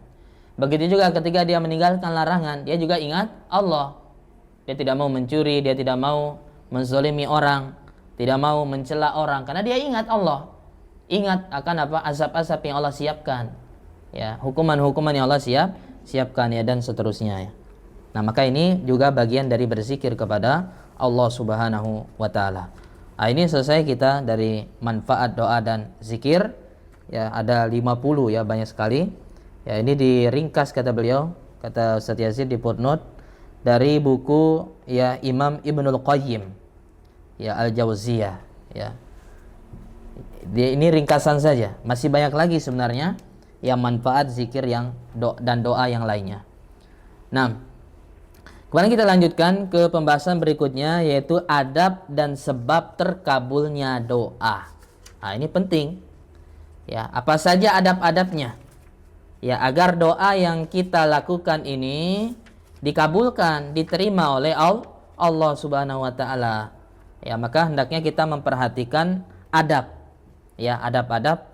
Begitu juga ketika dia meninggalkan larangan, dia juga ingat Allah. Dia tidak mau mencuri, dia tidak mau menzalimi orang, tidak mau mencela orang, karena dia ingat Allah. Ingat akan apa? Azab-azab yang Allah siapkan. Ya, hukuman-hukuman yang Allah siapkan ya, dan seterusnya ya. Nah, maka ini juga bagian dari berzikir kepada Allah Subhanahu wa taala. Nah, ini selesai kita dari manfaat doa dan zikir. Ya, ada 50 ya, banyak sekali. Ya, ini diringkas kata beliau, kata Ustaz Yazid di footnote dari buku ya Imam Ibnul Qayyim ya Al-Jauziyah ya. Ini ringkasan saja. Masih banyak lagi sebenarnya ya manfaat zikir yang dan doa yang lainnya. Nah, kemudian kita lanjutkan ke pembahasan berikutnya, yaitu adab dan sebab terkabulnya doa. Nah, ini penting. Ya, apa saja adab-adabnya? Ya, agar doa yang kita lakukan ini dikabulkan, diterima oleh Allah Subhanahu wa taala. Ya, maka hendaknya kita memperhatikan adab. Ya, adab-adab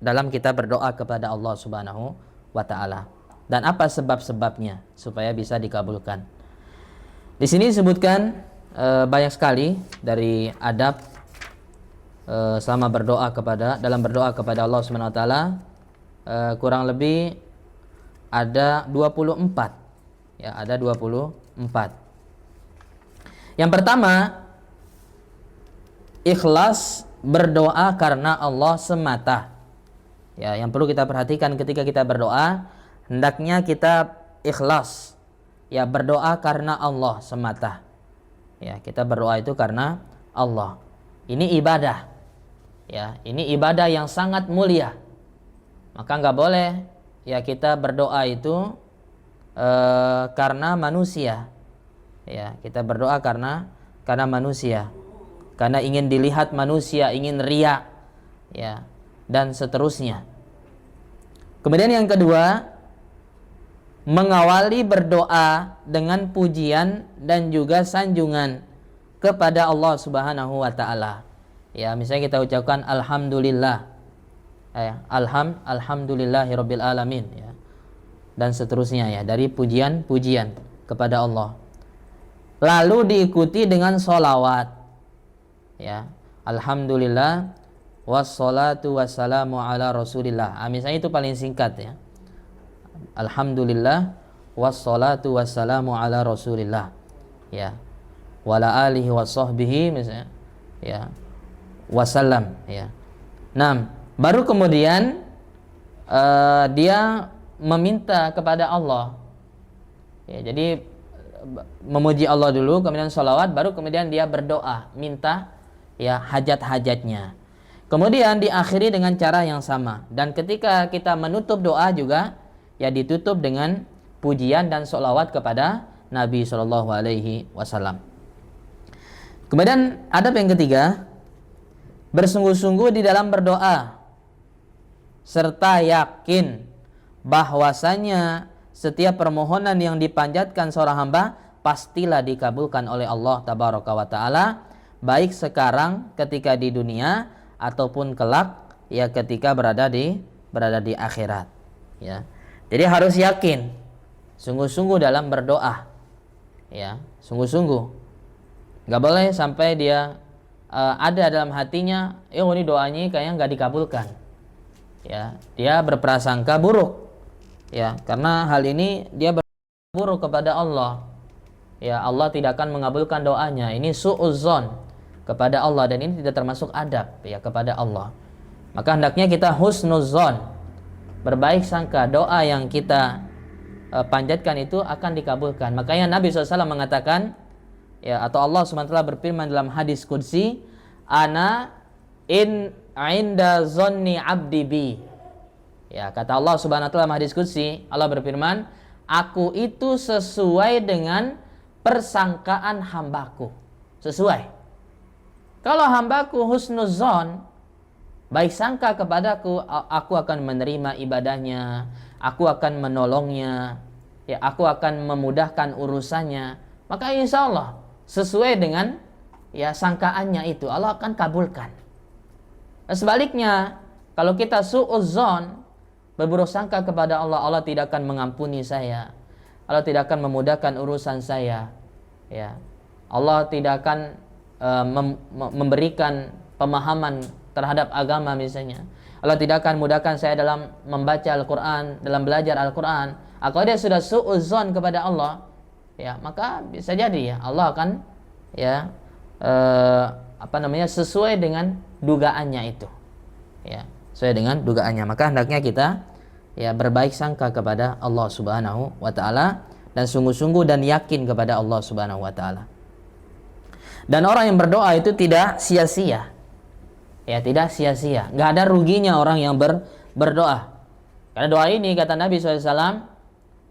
dalam kita berdoa kepada Allah Subhanahu wa taala. Dan apa sebab-sebabnya supaya bisa dikabulkan? Di sini disebutkan banyak sekali dari adab selama dalam berdoa kepada Allah Subhanahu wa taala, kurang lebih ada 24. Ya, ada 24. Yang pertama, ikhlas berdoa karena Allah semata. Ya, yang perlu kita perhatikan ketika kita berdoa, hendaknya kita ikhlas. Ya, berdoa karena Allah semata. Ya, kita berdoa itu karena Allah. Ini ibadah. Ya, ini ibadah yang sangat mulia. Maka nggak boleh ya kita berdoa itu karena manusia. Ya, kita berdoa karena manusia. Karena ingin dilihat manusia, ingin riya. Ya, dan seterusnya. Kemudian yang kedua, mengawali berdoa dengan pujian dan juga sanjungan kepada Allah Subhanahu wa taala. Ya, misalnya kita ucapkan alhamdulillah. Alhamdulillahirabbil alamin ya. Dan seterusnya ya, dari pujian-pujian kepada Allah. Lalu diikuti dengan sholawat. Ya, alhamdulillah wassalatu wassalamu ala rasulillah. Misalnya itu paling singkat ya. Alhamdulillah wassalatu wassalamu ala rasulillah. Ya. Wala alihi washabbihi misalnya. Ya. Wasallam ya. Nah, baru kemudian dia meminta kepada Allah. Ya, jadi memuji Allah dulu, kemudian sholawat, baru kemudian dia berdoa, minta ya hajat-hajatnya. Kemudian diakhiri dengan cara yang sama. Dan ketika kita menutup doa juga ya ditutup dengan pujian dan sholawat kepada Nabi Shallallahu Alaihi Wasallam. Kemudian adab yang ketiga, bersungguh-sungguh di dalam berdoa serta yakin bahwasanya setiap permohonan yang dipanjatkan seorang hamba pastilah dikabulkan oleh Allah Tabaraka wa taala, baik sekarang ketika di dunia ataupun kelak ya ketika berada di akhirat ya. Jadi harus yakin, sungguh-sungguh dalam berdoa ya, sungguh-sungguh. Gak boleh sampai dia ada dalam hatinya, ini doanya kayaknya gak dikabulkan ya, dia berprasangka buruk ya, karena hal ini dia buruk kepada Allah ya, Allah tidak akan mengabulkan doanya. Ini su'uzzon kepada Allah, dan ini tidak termasuk adab ya kepada Allah Maka hendaknya kita husnuzon, berbaik sangka, doa yang kita panjatkan itu akan dikabulkan. Makanya Nabi SAW mengatakan, ya, atau Allah SWT berfirman dalam hadis qudsi, ana in inda zonni abdi bi. Ya, kata Allah Subhanahu wa taala dalam hadis qudsi, Allah berfirman, aku itu sesuai dengan persangkaan hambaku. Sesuai. Kalau hambaku husnuzon, baik sangka kepadaku, aku akan menerima ibadahnya, aku akan menolongnya, ya, aku akan memudahkan urusannya. Maka insya Allah sesuai dengan ya sangkaannya itu, Allah akan kabulkan. Nah, sebaliknya, kalau kita su'uzzon, berburuk sangka kepada Allah, Allah tidak akan mengampuni saya, Allah tidak akan memudahkan urusan saya, ya, Allah tidak akan memberikan pemahaman terhadap agama misalnya, Allah tidak akan mudahkan saya dalam membaca Al-Quran, dalam belajar Al-Quran. Kalau dia sudah su'uzzon kepada Allah, ya, maka bisa jadi ya Allah akan ya sesuai dengan dugaannya itu, ya, sesuai dengan dugaannya. Maka hendaknya kita ya berbaik sangka kepada Allah Subhanahu wa taala dan sungguh-sungguh dan yakin kepada Allah Subhanahu wa taala. Dan orang yang berdoa itu tidak sia-sia. Ya, tidak sia-sia. Enggak ada ruginya orang yang berdoa. Karena doa ini kata Nabi SAW,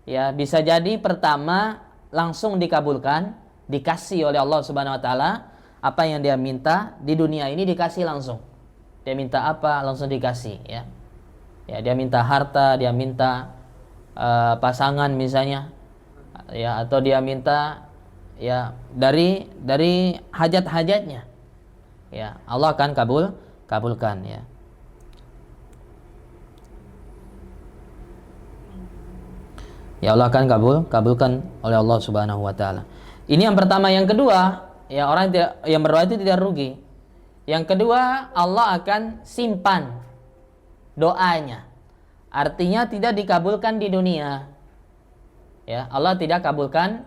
ya, bisa jadi pertama langsung dikabulkan, dikasih oleh Allah Subhanahu wa taala. Apa yang dia minta di dunia ini dikasih langsung. Dia minta apa langsung dikasih, ya. Ya, dia minta harta, dia minta pasangan misalnya, ya, atau dia minta ya dari hajat-hajatnya, ya, Allah akan kabulkan, ya. Ya, Allah akan kabulkan oleh Allah Subhanahu wa taala. Ini yang pertama. Yang kedua, ya, orang yang berdoa itu tidak rugi. Yang kedua, Allah akan simpan doanya. Artinya tidak dikabulkan di dunia. Ya, Allah tidak kabulkan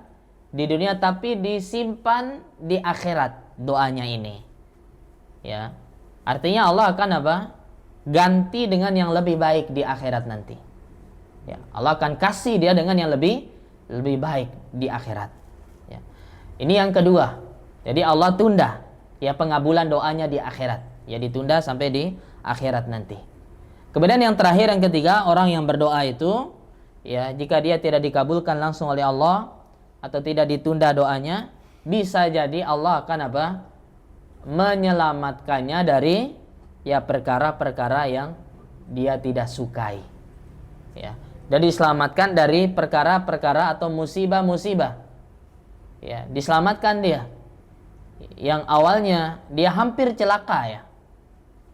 di dunia, tapi disimpan di akhirat doanya ini. Ya. Artinya Allah akan apa? Ganti dengan yang lebih baik di akhirat nanti. Ya, Allah akan kasih dia dengan yang lebih baik di akhirat. Ya. Ini yang kedua. Jadi Allah tunda ya pengabulan doanya di akhirat. Ya, ditunda sampai di akhirat nanti. Kemudian yang terakhir, yang ketiga, orang yang berdoa itu ya jika dia tidak dikabulkan langsung oleh Allah atau tidak ditunda doanya, bisa jadi Allah akan apa? Menyelamatkannya dari ya perkara-perkara yang dia tidak sukai. Ya. Dan diselamatkan dari perkara-perkara atau musibah-musibah. Ya, diselamatkan dia. Yang awalnya dia hampir celaka, ya.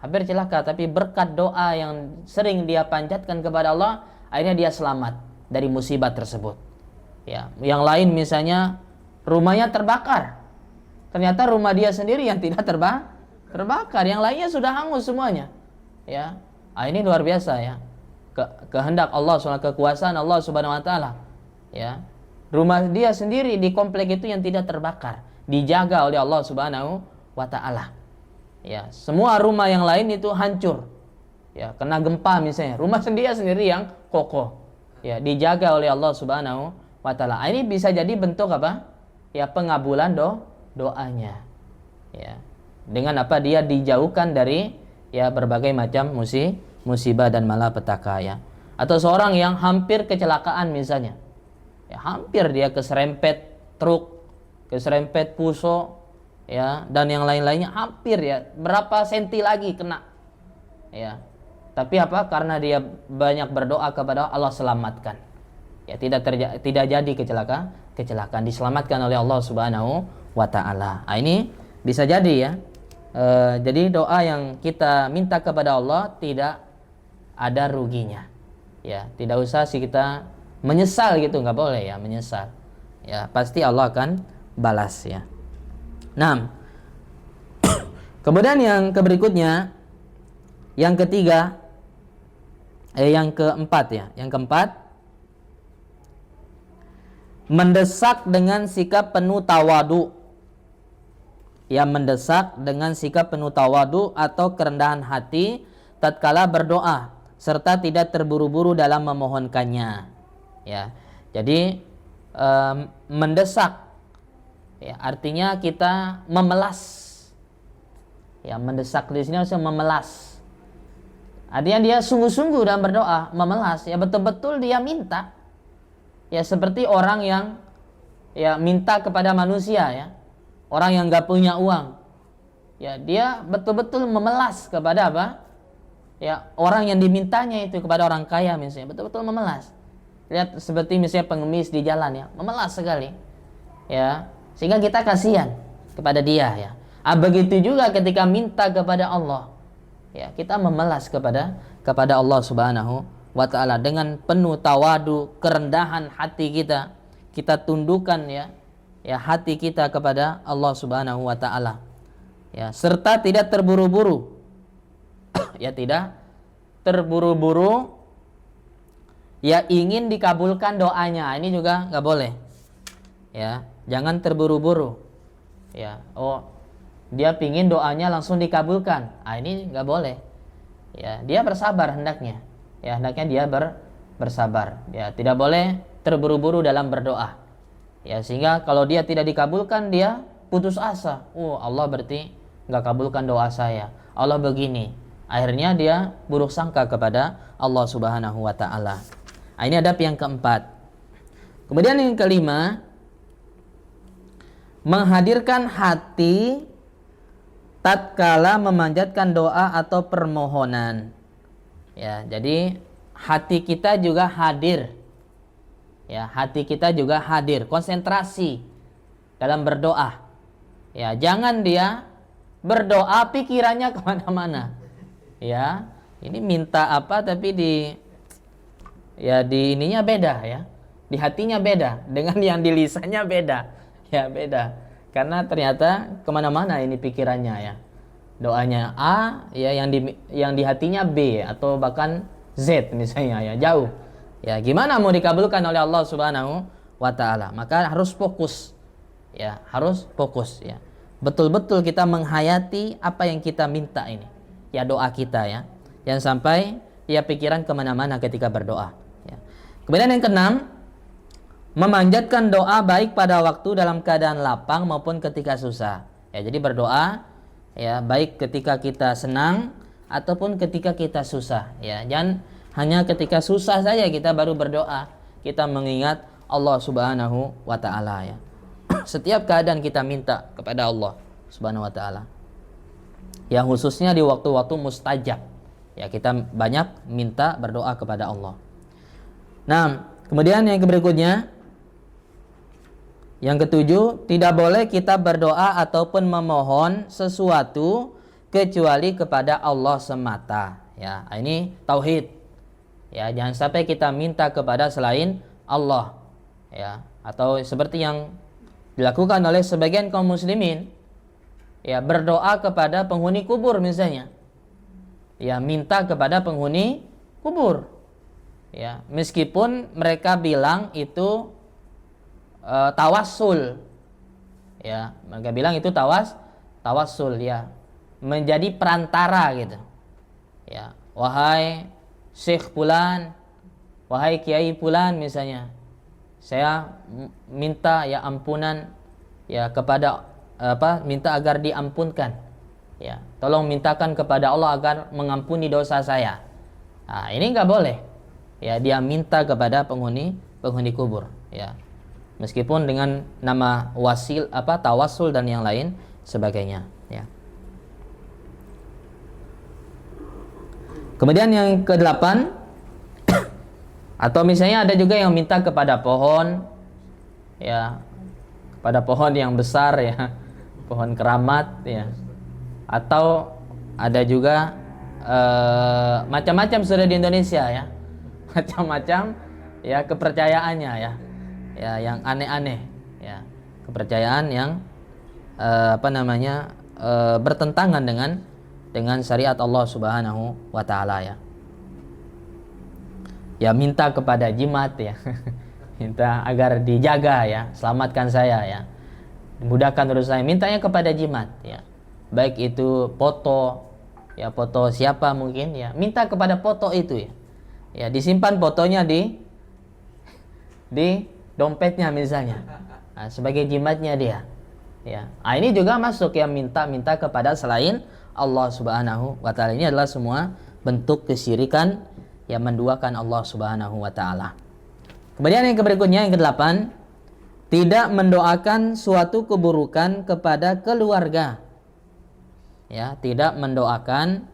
Hampir celaka, tapi berkat doa yang sering dia panjatkan kepada Allah, akhirnya dia selamat dari musibah tersebut. Ya, yang lain misalnya rumahnya terbakar, ternyata rumah dia sendiri yang tidak terbakar, yang lainnya sudah hangus semuanya. Ya, ini luar biasa, ya. Kehendak Allah SWT, kekuasaan Allah Subhanahu wa taala. Ya, rumah dia sendiri di komplek itu yang tidak terbakar, dijaga oleh Allah Subhanahu wa taala. Ya, semua rumah yang lain itu hancur. Ya, kena gempa misalnya, rumah sendiri yang kokoh. Ya, dijaga oleh Allah Subhanahu wa taala. Ini bisa jadi bentuk apa? Ya, pengabulan doanya. Ya. Dengan apa? Dia dijauhkan dari ya berbagai macam musibah dan malapetaka, ya. Atau seorang yang hampir kecelakaan misalnya. Ya, hampir dia keserempet truk, keserempet puso, ya, dan yang lain-lainnya, hampir, ya, berapa senti lagi kena. Ya. Tapi apa? Karena dia banyak berdoa kepada Allah, selamatkan. Ya, tidak jadi kecelakaan, diselamatkan oleh Allah Subhanahu wa taala. Nah, ini bisa jadi, ya. Jadi doa yang kita minta kepada Allah tidak ada ruginya. Ya, tidak usah sih kita menyesal gitu, nggak boleh, ya, menyesal. Ya, pasti Allah akan balas, ya. Nah, kemudian yang berikutnya, yang ketiga, yang keempat, ya, yang keempat, mendesak dengan sikap penuh tawadu. Ya, mendesak dengan sikap penuh tawadu atau kerendahan hati tatkala berdoa serta tidak terburu-buru dalam memohonkannya. Ya. Jadi mendesak, ya, artinya kita memelas. Ya, mendesak di sini harusnya memelas. Artinya dia sungguh-sungguh dalam berdoa, memelas, ya betul-betul dia minta. Ya seperti orang yang ya minta kepada manusia, ya. Orang yang enggak punya uang. Ya, dia betul-betul memelas kepada apa? Ya, orang yang dimintanya itu kepada orang kaya misalnya, betul-betul memelas. Lihat seperti misalnya pengemis di jalan, ya, memelas sekali. Ya, sehingga kita kasihan kepada dia, ya. Begitu juga ketika minta kepada Allah. Ya, kita memelas kepada Allah Subhanahu wa taala dengan penuh tawadu, kerendahan hati kita. Kita tundukkan ya hati kita kepada Allah Subhanahu wa taala. Ya, serta tidak terburu-buru. Ya, tidak terburu-buru ya ingin dikabulkan doanya. Ini juga nggak boleh. Ya, jangan terburu-buru. Ya, dia pingin doanya langsung dikabulkan. Ini nggak boleh. Ya, dia bersabar hendaknya. Ya, hendaknya dia bersabar. Ya, tidak boleh terburu-buru dalam berdoa. Ya, sehingga kalau dia tidak dikabulkan dia putus asa. Allah berarti nggak kabulkan doa saya. Allah begini. Akhirnya dia buruk sangka kepada Allah Subhanahu wa taala. Ini adab yang keempat. Kemudian yang kelima, menghadirkan hati tatkala memanjatkan doa atau permohonan. Ya, jadi hati kita juga hadir. Ya, hati kita juga hadir, konsentrasi dalam berdoa. Ya, jangan dia berdoa pikirannya kemana-mana. Ya, ini minta apa tapi di ininya beda, ya. Di hatinya beda, dengan yang di lisannya beda. Ya, beda. Karena ternyata kemana-mana ini pikirannya, ya. Doanya A, ya yang di hatinya B atau bahkan Z misalnya, ya, jauh. Ya, gimana mau dikabulkan oleh Allah Subhanahu wa taala? Maka harus fokus. Ya, harus fokus, ya. Betul-betul kita menghayati apa yang kita minta ini. Ya, doa kita, ya. Jangan sampai ya pikiran kemana-mana ketika berdoa, ya. Kemudian yang keenam, memanjatkan doa baik pada waktu dalam keadaan lapang maupun ketika susah. Ya, jadi berdoa ya baik ketika kita senang ataupun ketika kita susah, ya. Jangan hanya ketika susah saja kita baru berdoa, kita mengingat Allah Subhanahu wa taala, ya. Setiap keadaan kita minta kepada Allah Subhanahu wa taala. Ya, khususnya di waktu-waktu mustajab. Ya, kita banyak minta berdoa kepada Allah. Nah, kemudian yang berikutnya, yang ketujuh, tidak boleh kita berdoa ataupun memohon sesuatu kecuali kepada Allah semata. Ya, ini tauhid. Ya, jangan sampai kita minta kepada selain Allah. Ya, atau seperti yang dilakukan oleh sebagian kaum muslimin. Ya, berdoa kepada penghuni kubur misalnya. Ya, minta kepada penghuni kubur. Ya, meskipun mereka bilang itu tawassul, ya, mereka bilang itu tawassul, ya, menjadi perantara gitu, ya, wahai Syekh Fulan, wahai Kiai Fulan misalnya, saya minta ya ampunan ya kepada minta agar diampunkan, ya, tolong mintakan kepada Allah agar mengampuni dosa saya. Nah, ini nggak boleh, ya, dia minta kepada penghuni kubur, ya. Meskipun dengan nama tawassul dan yang lain sebagainya, ya. Kemudian yang kedelapan, atau misalnya ada juga yang minta kepada pohon, ya, kepada pohon yang besar, ya, pohon keramat, ya, atau ada juga macam-macam sudah di Indonesia, ya, macam-macam, ya, kepercayaannya, ya. Ya, yang aneh-aneh, ya, kepercayaan yang bertentangan dengan syariat Allah Subhanahu wa taala, ya. Ya, minta kepada jimat, ya. Minta agar dijaga, ya, selamatkan saya, ya. Mudahkan urusan saya, mintanya kepada jimat, ya. Baik itu foto, ya foto siapa mungkin ya, minta kepada foto itu ya. Ya, disimpan fotonya di dompetnya misalnya. Nah, sebagai jimatnya dia. Ya. Nah, ini juga masuk ya, minta kepada selain Allah Subhanahu wa taala. Ini adalah semua bentuk kesyirikan yang menduakan Allah Subhanahu wa taala. Kemudian yang berikutnya yang ke-8, tidak mendoakan suatu keburukan kepada keluarga. Ya, tidak mendoakan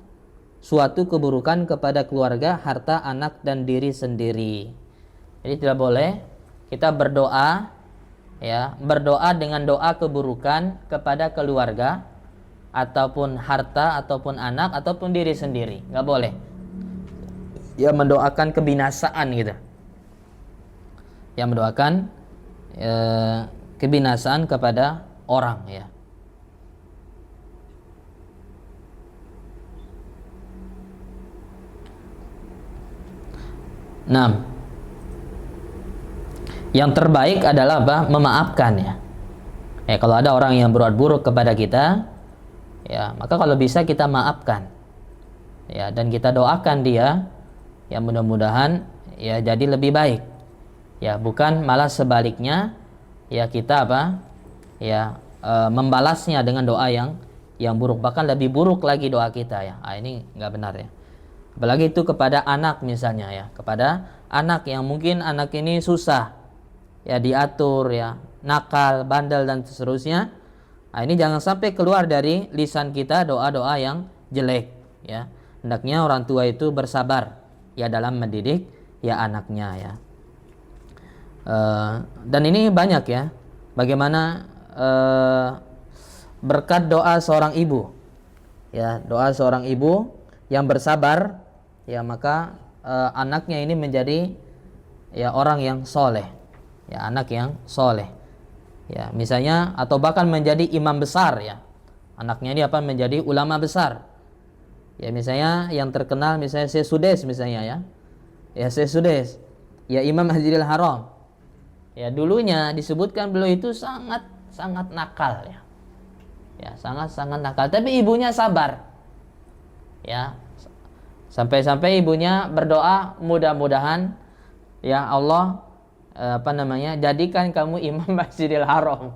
suatu keburukan kepada keluarga, harta, anak dan diri sendiri. Jadi tidak boleh kita berdoa ya, berdoa dengan doa keburukan kepada keluarga ataupun harta ataupun anak ataupun diri sendiri. Enggak boleh. Ya, mendoakan kebinasaan gitu. Ya, mendoakan kebinasaan kepada orang ya. Nah, yang terbaik adalah apa? Memaafkan ya. Ya, kalau ada orang yang berbuat buruk kepada kita, ya, maka kalau bisa kita maafkan. Ya, dan kita doakan dia ya, mudah-mudahan ya jadi lebih baik. Ya, bukan malah sebaliknya ya, kita apa? Ya, membalasnya dengan doa yang buruk, bahkan lebih buruk lagi doa kita ya. Ah, ini enggak benar ya. Apalagi itu kepada anak misalnya ya, kepada anak yang mungkin anak ini susah ya diatur ya, nakal, bandel dan seterusnya. Nah, ini jangan sampai keluar dari lisan kita doa-doa yang jelek ya. Hendaknya orang tua itu bersabar ya dalam mendidik ya anaknya ya. Dan ini banyak ya, bagaimana berkat doa seorang ibu ya, doa seorang ibu yang bersabar ya, maka anaknya ini menjadi ya orang yang soleh ya, anak yang soleh ya, misalnya, atau bahkan menjadi imam besar ya, anaknya ini apa, menjadi ulama besar ya, misalnya yang terkenal misalnya Syekh Sudes misalnya ya Syekh Sudes ya, Imam Masjidil Haram ya, dulunya disebutkan beliau itu sangat nakal ya, sangat nakal, tapi ibunya sabar ya, sampai ibunya berdoa, mudah-mudahan ya Allah jadikan kamu imam Masjidil Haram.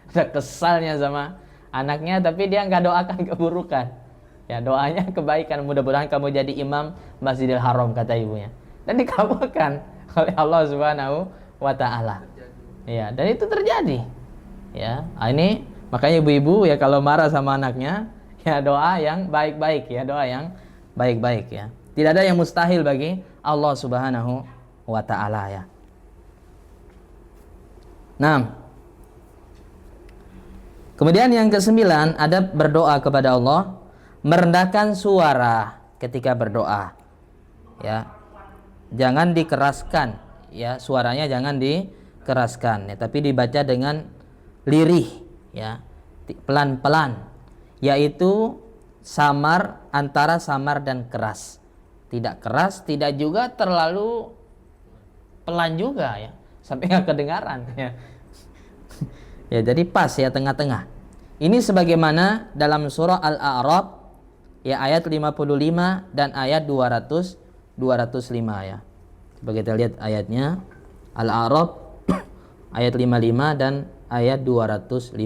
Ada kesalnya sama anaknya, tapi dia nggak doakan keburukan ya, doanya kebaikan, mudah-mudahan kamu jadi imam Masjidil Haram kata ibunya, dan dikabulkan oleh Allah Subhanahu wa taala ya, dan itu terjadi ya. Ini makanya ibu-ibu ya, kalau marah sama anaknya ya, doa yang baik-baik ya, doa yang baik-baik ya. Tidak ada yang mustahil bagi Allah Subhanahu wa taala ya. Nah, kemudian yang ke-9, ada berdoa kepada Allah, merendahkan suara ketika berdoa ya. Jangan dikeraskan ya, suaranya jangan dikeraskan ya, tapi dibaca dengan lirih ya, pelan-pelan, yaitu samar, antara samar dan keras. Tidak keras, tidak juga terlalu pelan juga ya, sampai nggak kedengaran ya. Ya, jadi pas ya, tengah-tengah. Ini sebagaimana dalam surah Al-A'raf ya, ayat 55 dan ayat 205 ya. Coba kita lihat ayatnya. Al-A'raf ayat 55 dan ayat 205.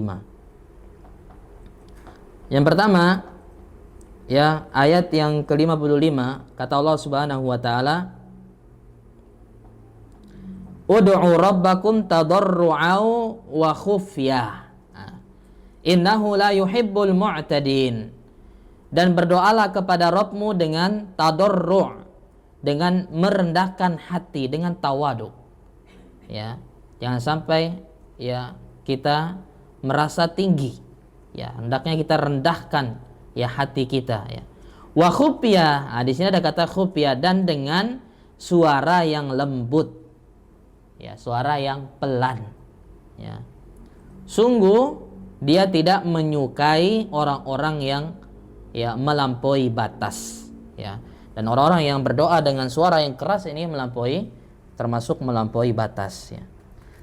Yang pertama ya, ayat yang ke-55, kata Allah Subhanahu wa taala, ud'u rabbakum tadarru'au wa khufyah innahu la yuhibbul mu'tadin. Dan berdoalah kepada Rabbmu dengan tadarru', dengan merendahkan hati, dengan tawadu ya. Jangan sampai ya kita merasa tinggi ya, hendaknya kita rendahkan ya hati kita ya. Wa khufyah, di sini ada kata khufyah, dan dengan suara yang lembut ya, suara yang pelan ya. Sungguh dia tidak menyukai orang-orang yang ya melampaui batas ya. Dan orang-orang yang berdoa dengan suara yang keras ini termasuk melampaui batas ya.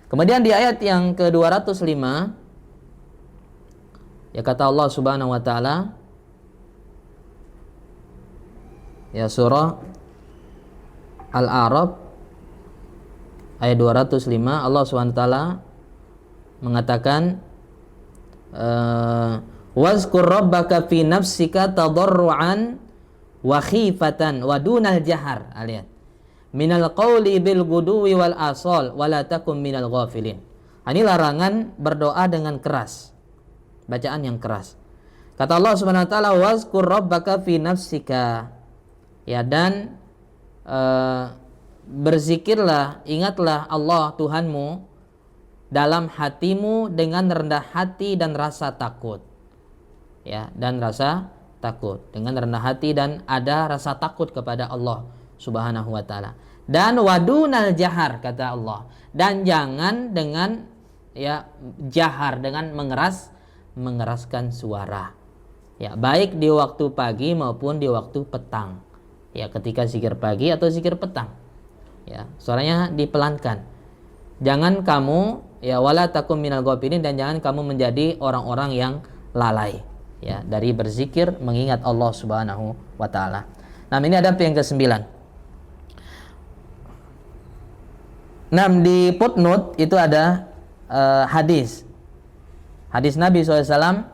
Kemudian di ayat yang ke-205 ya, kata Allah Subhanahu wa taala, Ya, surah Al-A'raf ayat 205 Allah SWT mengatakan wazkur rabbaka fi nafsika tadarruan wa khifatan wa dunal jahar. Lihat. Minal qawli bil guduwi wal asal wa la takum minal ghafilin. Ini larangan berdoa dengan keras. Bacaan yang keras. Kata Allah Subhanahu wa taala wazkur rabbaka fi nafsika. Ya, dan berzikirlah, ingatlah Allah Tuhanmu dalam hatimu dengan rendah hati dan rasa takut. Ya, dan rasa takut, dengan rendah hati dan ada rasa takut kepada Allah Subhanahu wa taala. Dan wadunal jahar, kata Allah, dan jangan dengan ya jahar, dengan mengeraskan suara. Ya, baik di waktu pagi maupun di waktu petang. Ya, ketika zikir pagi atau zikir petang. Ya, suaranya dipelankan. Jangan kamu ya wala takum minal ghafilin, dan jangan kamu menjadi orang-orang yang lalai ya dari berzikir mengingat Allah Subhanahu wa taala. Nah, ini ada yang ke-9. Nah, di footnote itu ada hadis Nabi SAW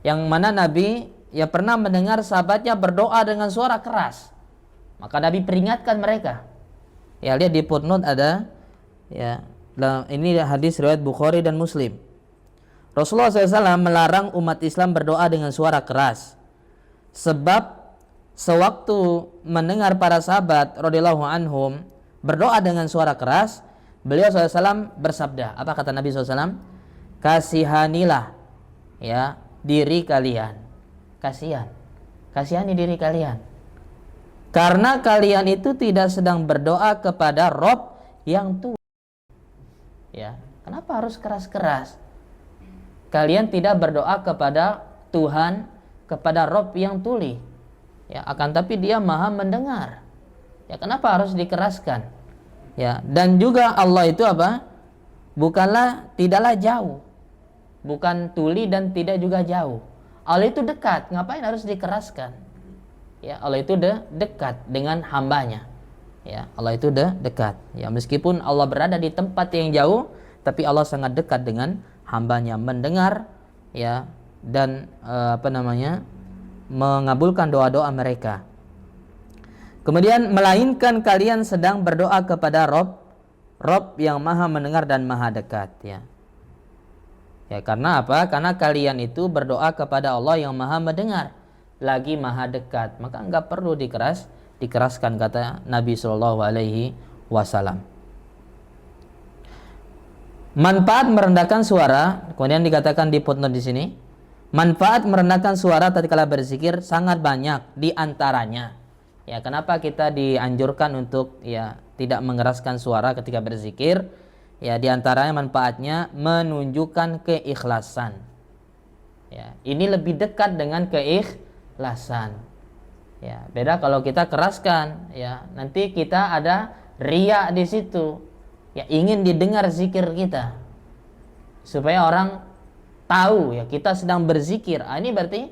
yang mana Nabi ya pernah mendengar sahabatnya berdoa dengan suara keras. Maka Nabi peringatkan mereka. Ya, lihat di footnote ada ya, ini hadis riwayat Bukhari dan Muslim. Rasulullah SAW melarang umat Islam berdoa dengan suara keras, sebab sewaktu mendengar para sahabat radhiyallahu anhum berdoa dengan suara keras, beliau SAW bersabda, apa kata Nabi SAW? Kasihanilah ya diri kalian. Kasihani diri kalian, karena kalian itu tidak sedang berdoa kepada Rob yang tua. Ya, kenapa harus keras-keras? Kalian tidak berdoa kepada Tuhan, kepada Rob yang tuli. Ya, akan tapi Dia Maha mendengar. Ya, kenapa harus dikeraskan? Ya, dan juga Allah itu apa? Tidaklah jauh. Bukan tuli dan tidak juga jauh. Allah itu dekat, ngapain harus dikeraskan? Ya, Allah itu dekat dengan hambanya. Ya, Allah itu dekat. Ya, meskipun Allah berada di tempat yang jauh, tapi Allah sangat dekat dengan hambanya, mendengar ya dan mengabulkan doa-doa mereka. Kemudian melainkan kalian sedang berdoa kepada Rob yang Maha mendengar dan Maha dekat ya. Ya, karena apa? Karena kalian itu berdoa kepada Allah yang Maha mendengar lagi Maha dekat, maka enggak perlu dikeraskan, kata Nabi Shallallahu Alaihi Wasallam. Manfaat merendahkan suara, kemudian dikatakan di footnote di sini, manfaat merendahkan suara tatkala berzikir sangat banyak, di antaranya. Ya, kenapa kita dianjurkan untuk ya tidak mengeraskan suara ketika berzikir? Ya, di antaranya manfaatnya menunjukkan keikhlasan. Ya, ini lebih dekat dengan keikhlasan. Ya, beda kalau kita keraskan, ya nanti kita ada riya di situ. Ya, ingin didengar zikir kita supaya orang tahu ya kita sedang berzikir. Ini berarti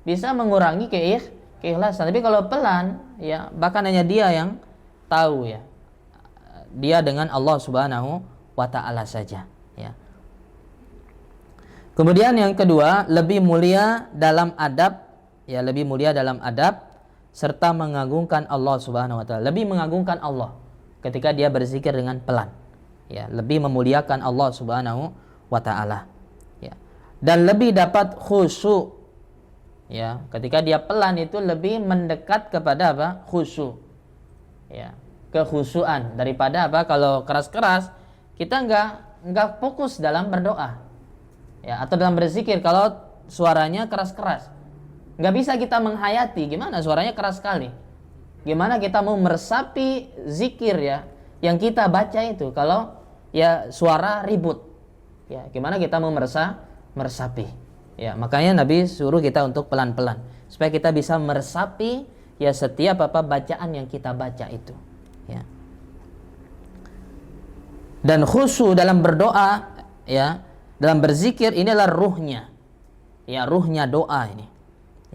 bisa mengurangi keikhlasan. Tapi kalau pelan ya bahkan hanya dia yang tahu ya. Dia dengan Allah Subhanahu wa taala saja ya. Kemudian yang kedua, lebih mulia dalam adab ya, lebih mulia dalam adab serta mengagungkan Allah Subhanahu wa taala. Lebih mengagungkan Allah ketika dia berzikir dengan pelan. Ya, lebih memuliakan Allah Subhanahu wa taala. Ya. Dan lebih dapat khusyuk. Ya, ketika dia pelan itu lebih mendekat kepada apa? Khusyuk. Ya, kekhusyuan daripada apa? Kalau keras-keras kita enggak fokus dalam berdoa. Ya, atau dalam berzikir kalau suaranya keras-keras. Enggak bisa kita menghayati, gimana suaranya keras sekali. Gimana kita mau meresapi zikir ya yang kita baca itu kalau ya suara ribut. Ya, gimana kita mau meresapi. Ya, makanya Nabi suruh kita untuk pelan-pelan supaya kita bisa meresapi ya setiap apa bacaan yang kita baca itu. Ya. Dan khusyuk dalam berdoa ya, dalam berzikir inilah ruhnya. Ya, ruhnya doa ini.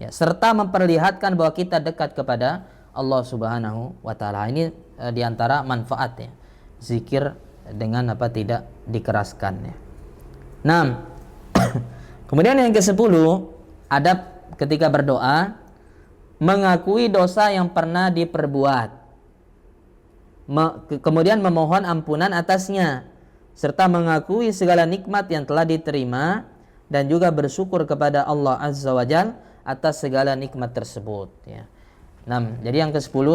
Ya, serta memperlihatkan bahwa kita dekat kepada Allah Subhanahu wa taala. Ini diantara manfaatnya zikir dengan tidak dikeraskan ya. Nah, kemudian yang ke-10, adab ketika berdoa, mengakui dosa yang pernah diperbuat, kemudian memohon ampunan atasnya, serta mengakui segala nikmat yang telah diterima dan juga bersyukur kepada Allah Azza wa Jalla atas segala nikmat tersebut ya. Nah, jadi yang ke-10,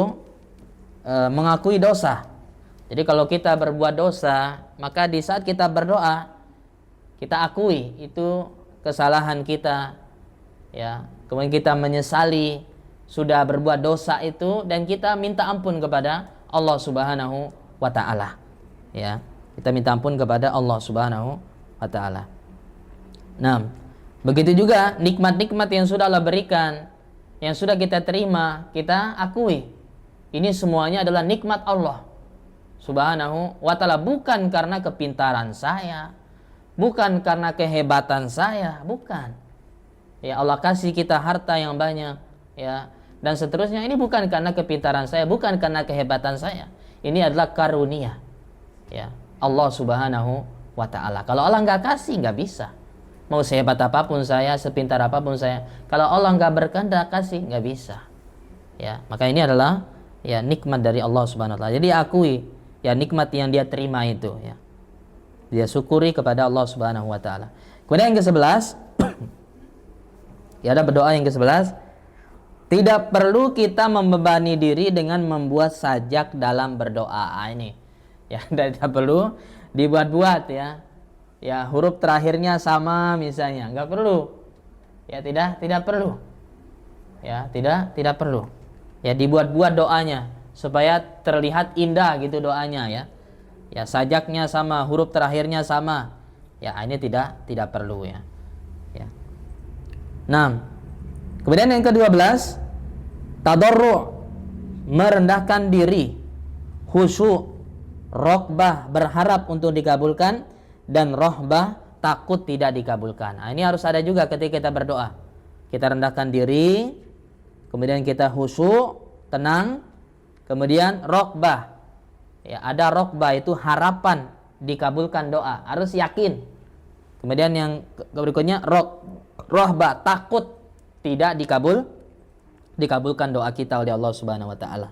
mengakui dosa. Jadi kalau kita berbuat dosa, maka di saat kita berdoa, kita akui itu kesalahan kita ya. Kemudian kita menyesali sudah berbuat dosa itu dan kita minta ampun kepada Allah Subhanahu wa taala. Ya, kita minta ampun kepada Allah Subhanahu wa taala. Nah, begitu juga nikmat-nikmat yang sudah Allah berikan, yang sudah kita terima, kita akui. Ini semuanya adalah nikmat Allah Subhanahu wa ta'ala, bukan karena kepintaran saya, bukan karena kehebatan saya, bukan. Ya, Allah kasih kita harta yang banyak, ya, dan seterusnya. Ini bukan karena kepintaran saya, bukan karena kehebatan saya. Ini adalah karunia, ya, Allah Subhanahu wa ta'ala. Kalau Allah nggak kasih, nggak bisa. Mau sehebat apapun saya, sepintar apapun saya, kalau Allah nggak berkehendak kasih, nggak bisa. Ya, maka ini adalah ya nikmat dari Allah Subhanahu wa ta'ala. Jadi akui ya nikmat yang dia terima itu ya. Dia syukuri kepada Allah Subhanahu wa taala. Kemudian yang ke-11, ya ada berdoa yang ke-11, tidak perlu kita membebani diri dengan membuat sajak dalam berdoa. Ini ya tidak perlu dibuat-buat ya. Ya huruf terakhirnya sama misalnya, enggak perlu. Ya tidak perlu. Ya, tidak perlu. Ya dibuat-buat doanya supaya terlihat indah gitu doanya ya. Ya sajaknya sama, huruf terakhirnya sama. Ya ini tidak perlu ya. Ya. Nah, kemudian yang ke-12, tadarru', merendahkan diri, khusyuk, rokbah, berharap untuk dikabulkan, dan rohbah, takut tidak dikabulkan. Nah, ini harus ada juga ketika kita berdoa. Kita rendahkan diri, kemudian kita khusyuk, tenang, kemudian rokbah. Ya, ada rokbah itu harapan dikabulkan doa, harus yakin. Kemudian yang berikutnya rohbah, takut tidak dikabulkan doa kita oleh Allah Subhanahu wa taala.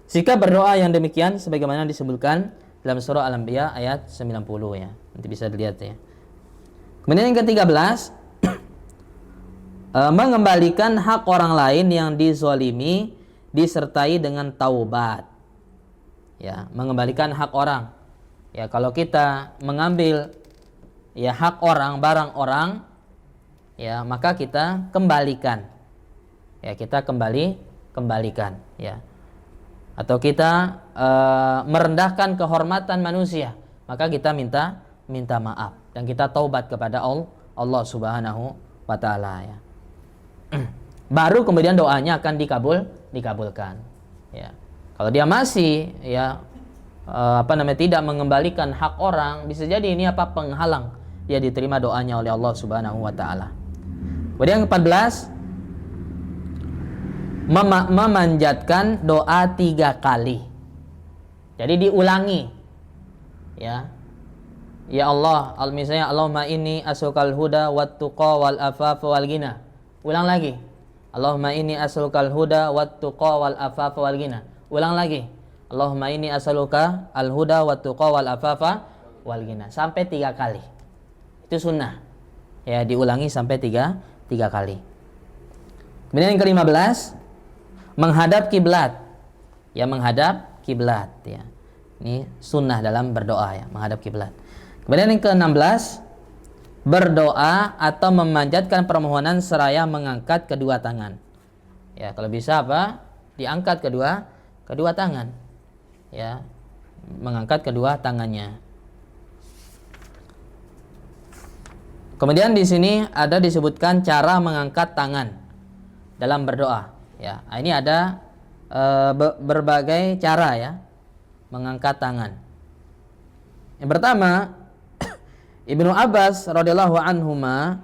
Jika berdoa yang demikian sebagaimana disebutkan dalam surah Al-Anbiya ayat 90 ya. Nanti bisa dilihat ya. Kemudian yang ke-13, mengembalikan hak orang lain yang dizalimi disertai dengan taubat. Ya, mengembalikan hak orang. Ya, kalau kita mengambil ya hak orang, barang orang, ya, maka kita kembalikan. Ya, kita kembalikan ya. Atau kita merendahkan kehormatan manusia, maka kita minta maaf dan kita taubat kepada Allah Subhanahu wa taala ya. Baru kemudian doanya akan dikabulkan ya. Kalau dia masih ya tidak mengembalikan hak orang, bisa jadi ini penghalang dia diterima doanya oleh Allah Subhanahu wa taala. Kemudian yang ke-14, memanjatkan doa 3 kali. Jadi diulangi. Ya. Ya Allah, misalnya Allahumma inni as'alukal huda wat tuqa wal afafa wal ghina. Ulang lagi. Allahumma inni as'alukal huda wat tuqa wal afafa wal ghina. Ulang lagi. Allahumma inni as'aluka al huda wat tuqa wal afafa wal ghina. Sampai 3 kali. Itu sunnah. Ya, diulangi sampai 3 kali. Kemudian yang ke-15, menghadap kiblat. Ya, menghadap kiblat ya. Ini sunnah dalam berdoa ya, menghadap kiblat. Kemudian yang ke-16, berdoa atau memanjatkan permohonan seraya mengangkat kedua tangan. Ya, kalau bisa diangkat kedua tangan. Ya, mengangkat kedua tangannya. Kemudian di sini ada disebutkan cara mengangkat tangan dalam berdoa. Ya, ini ada berbagai cara ya mengangkat tangan. Yang pertama, Ibnu Abbas radhiyallahu anhuma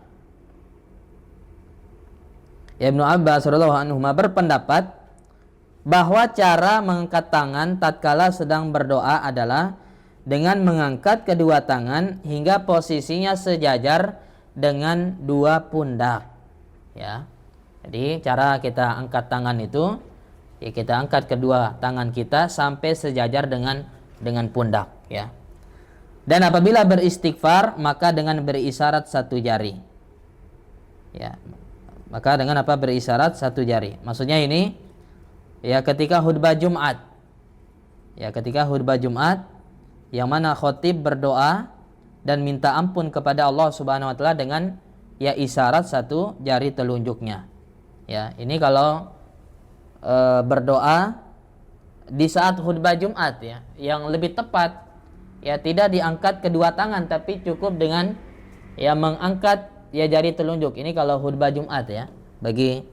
berpendapat bahwa cara mengangkat tangan tatkala sedang berdoa adalah dengan mengangkat kedua tangan hingga posisinya sejajar dengan dua pundak. Ya. Jadi cara kita angkat tangan itu, ya kita angkat kedua tangan kita sampai sejajar dengan pundak, ya. Dan apabila beristighfar maka dengan berisyarat satu jari. Ya. Maka dengan apa? Berisyarat satu jari. Maksudnya ini ya ketika khutbah Jumat. Ya, ketika khutbah Jumat yang mana khatib berdoa dan minta ampun kepada Allah Subhanahu wa taala dengan ya isyarat satu jari telunjuknya. Ya, ini kalau berdoa di saat khutbah Jumat ya, yang lebih tepat ya tidak diangkat kedua tangan tapi cukup dengan ya mengangkat ya jari telunjuk. Ini kalau khutbah Jumat ya, bagi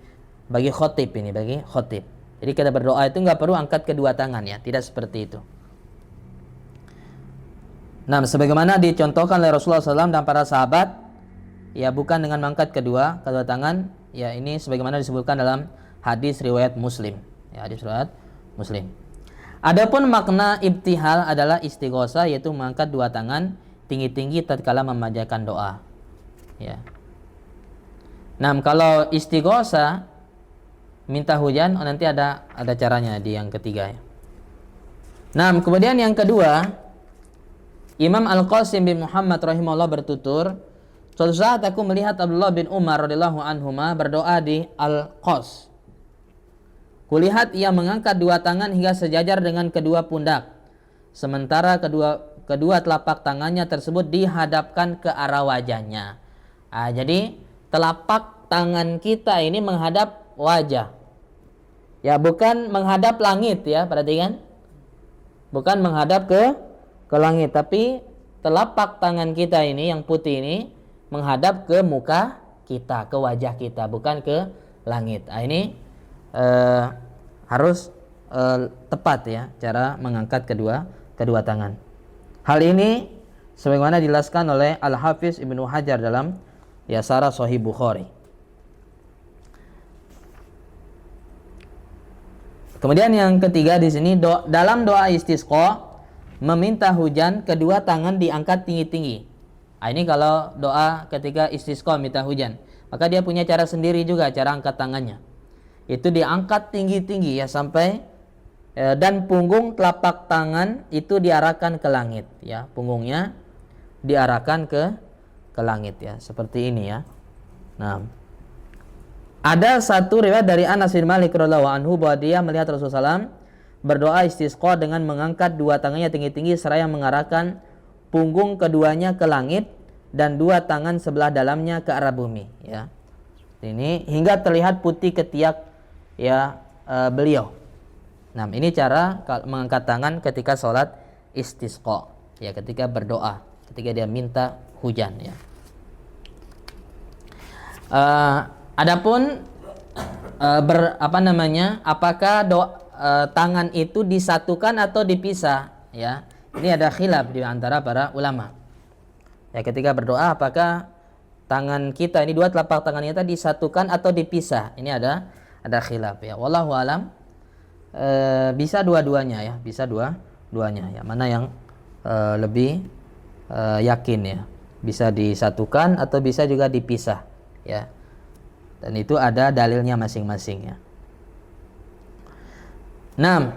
khatib ini, bagi khatib. Jadi kita berdoa itu nggak perlu angkat kedua tangan ya, tidak seperti itu. Nah, sebagaimana dicontohkan oleh Rasulullah SAW dan para sahabat, ya bukan dengan mengangkat kedua tangan, ya ini sebagaimana disebutkan dalam hadis riwayat Muslim. Ya, hadis riwayat Muslim. Adapun makna ibtihal adalah istighosah, yaitu mengangkat dua tangan tinggi-tinggi tatkala memanjatkan doa. Ya. Nah, kalau istighosah minta hujan, nanti ada caranya di yang ketiga ya. Nah, kemudian yang kedua, Imam Al-Qasim bin Muhammad rahimahullah bertutur, suatu saat aku melihat Abdullah bin Umar radhiyallahu anhuma berdoa di Al-Qas. Kulihat ia mengangkat dua tangan hingga sejajar dengan kedua pundak, sementara kedua telapak tangannya tersebut dihadapkan ke arah wajahnya. Jadi telapak tangan kita ini menghadap wajah. Ya, bukan menghadap langit ya, perhatikan. Bukan menghadap ke langit, tapi telapak tangan kita ini yang putih ini menghadap ke muka kita, ke wajah kita, bukan ke langit. Ini harus tepat ya cara mengangkat kedua tangan. Hal ini sebagaimana dijelaskan oleh Al-Hafiz Ibnu Hajar dalam ya Syarah Sahih Bukhari. Kemudian yang ketiga di sini dalam doa istisqa meminta hujan, kedua tangan diangkat tinggi-tinggi. Ini kalau doa ketika istisqa minta hujan, maka dia punya cara sendiri juga cara angkat tangannya. Itu diangkat tinggi-tinggi ya sampai dan punggung telapak tangan itu diarahkan ke langit ya, punggungnya diarahkan ke langit ya, seperti ini ya. Nah, ada satu riwayat dari Anas bin Malik radhiyallahu anhu bahwa dia melihat Rasulullah SAW berdoa istisqa dengan mengangkat dua tangannya tinggi-tinggi seraya mengarahkan punggung keduanya ke langit dan dua tangan sebelah dalamnya ke arah bumi ya. Ini hingga terlihat putih ketiak ya beliau. Nah, ini cara mengangkat tangan ketika sholat istisqa ya, ketika berdoa, ketika dia minta hujan ya. Adapun apakah tangan itu disatukan atau dipisah ya, ini ada khilaf di antara para ulama ya, ketika berdoa apakah tangan kita ini dua telapak tangan kita disatukan atau dipisah, ini ada khilaf ya. Wallahu alam, bisa dua-duanya ya, bisa dua-duanya ya, mana yang lebih yakin ya, bisa disatukan atau bisa juga dipisah ya, dan itu ada dalilnya masing-masing ya. Nah,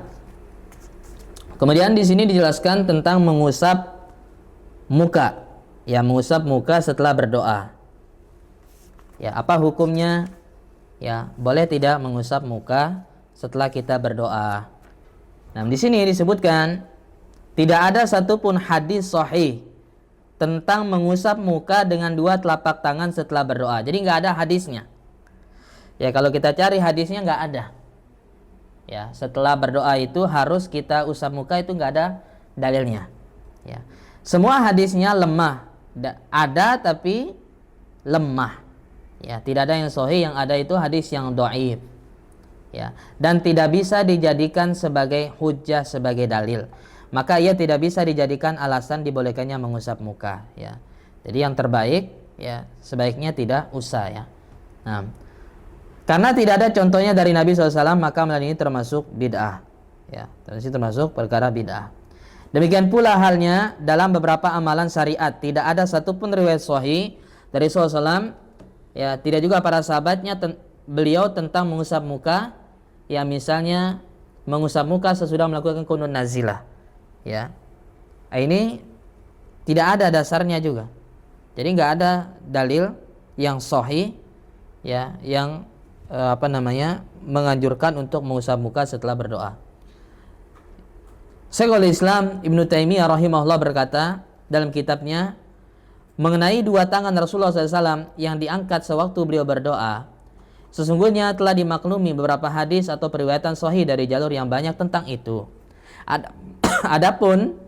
kemudian di sini dijelaskan tentang mengusap muka. Ya, mengusap muka setelah berdoa. Ya, apa hukumnya? Ya, boleh tidak mengusap muka setelah kita berdoa? Nah, di sini disebutkan tidak ada satupun hadis sahih tentang mengusap muka dengan dua telapak tangan setelah berdoa. Jadi nggak ada hadisnya. Ya, kalau kita cari hadisnya nggak ada. Ya, setelah berdoa itu harus kita usap muka, itu nggak ada dalilnya. Ya, semua hadisnya lemah, ada tapi lemah. Ya, tidak ada yang sahih, yang ada itu hadis yang dhaif. Ya, dan tidak bisa dijadikan sebagai hujjah, sebagai dalil. Maka ia tidak bisa dijadikan alasan dibolehkannya mengusap muka. Ya, jadi yang terbaik, ya sebaiknya tidak usah ya. Nah, Karena tidak ada contohnya dari Nabi SAW, maka amalan ini termasuk bid'ah. Ya, termasuk perkara bid'ah. Demikian pula halnya dalam beberapa amalan syariat, tidak ada satupun riwayat sahih dari SAW, ya, tidak juga para sahabatnya beliau tentang mengusap muka, ya, misalnya mengusap muka sesudah melakukan kunut nazilah, ya. Ini tidak ada dasarnya juga. Jadi nggak ada dalil yang sahih, ya, yang menganjurkan untuk mengusap muka setelah berdoa. Syekhul Islam Ibnu Taimiyah rahimahullah berkata dalam kitabnya mengenai dua tangan Rasulullah SAW yang diangkat sewaktu beliau berdoa, sesungguhnya telah dimaklumi beberapa hadis atau periwayatan sahih dari jalur yang banyak tentang itu. Adapun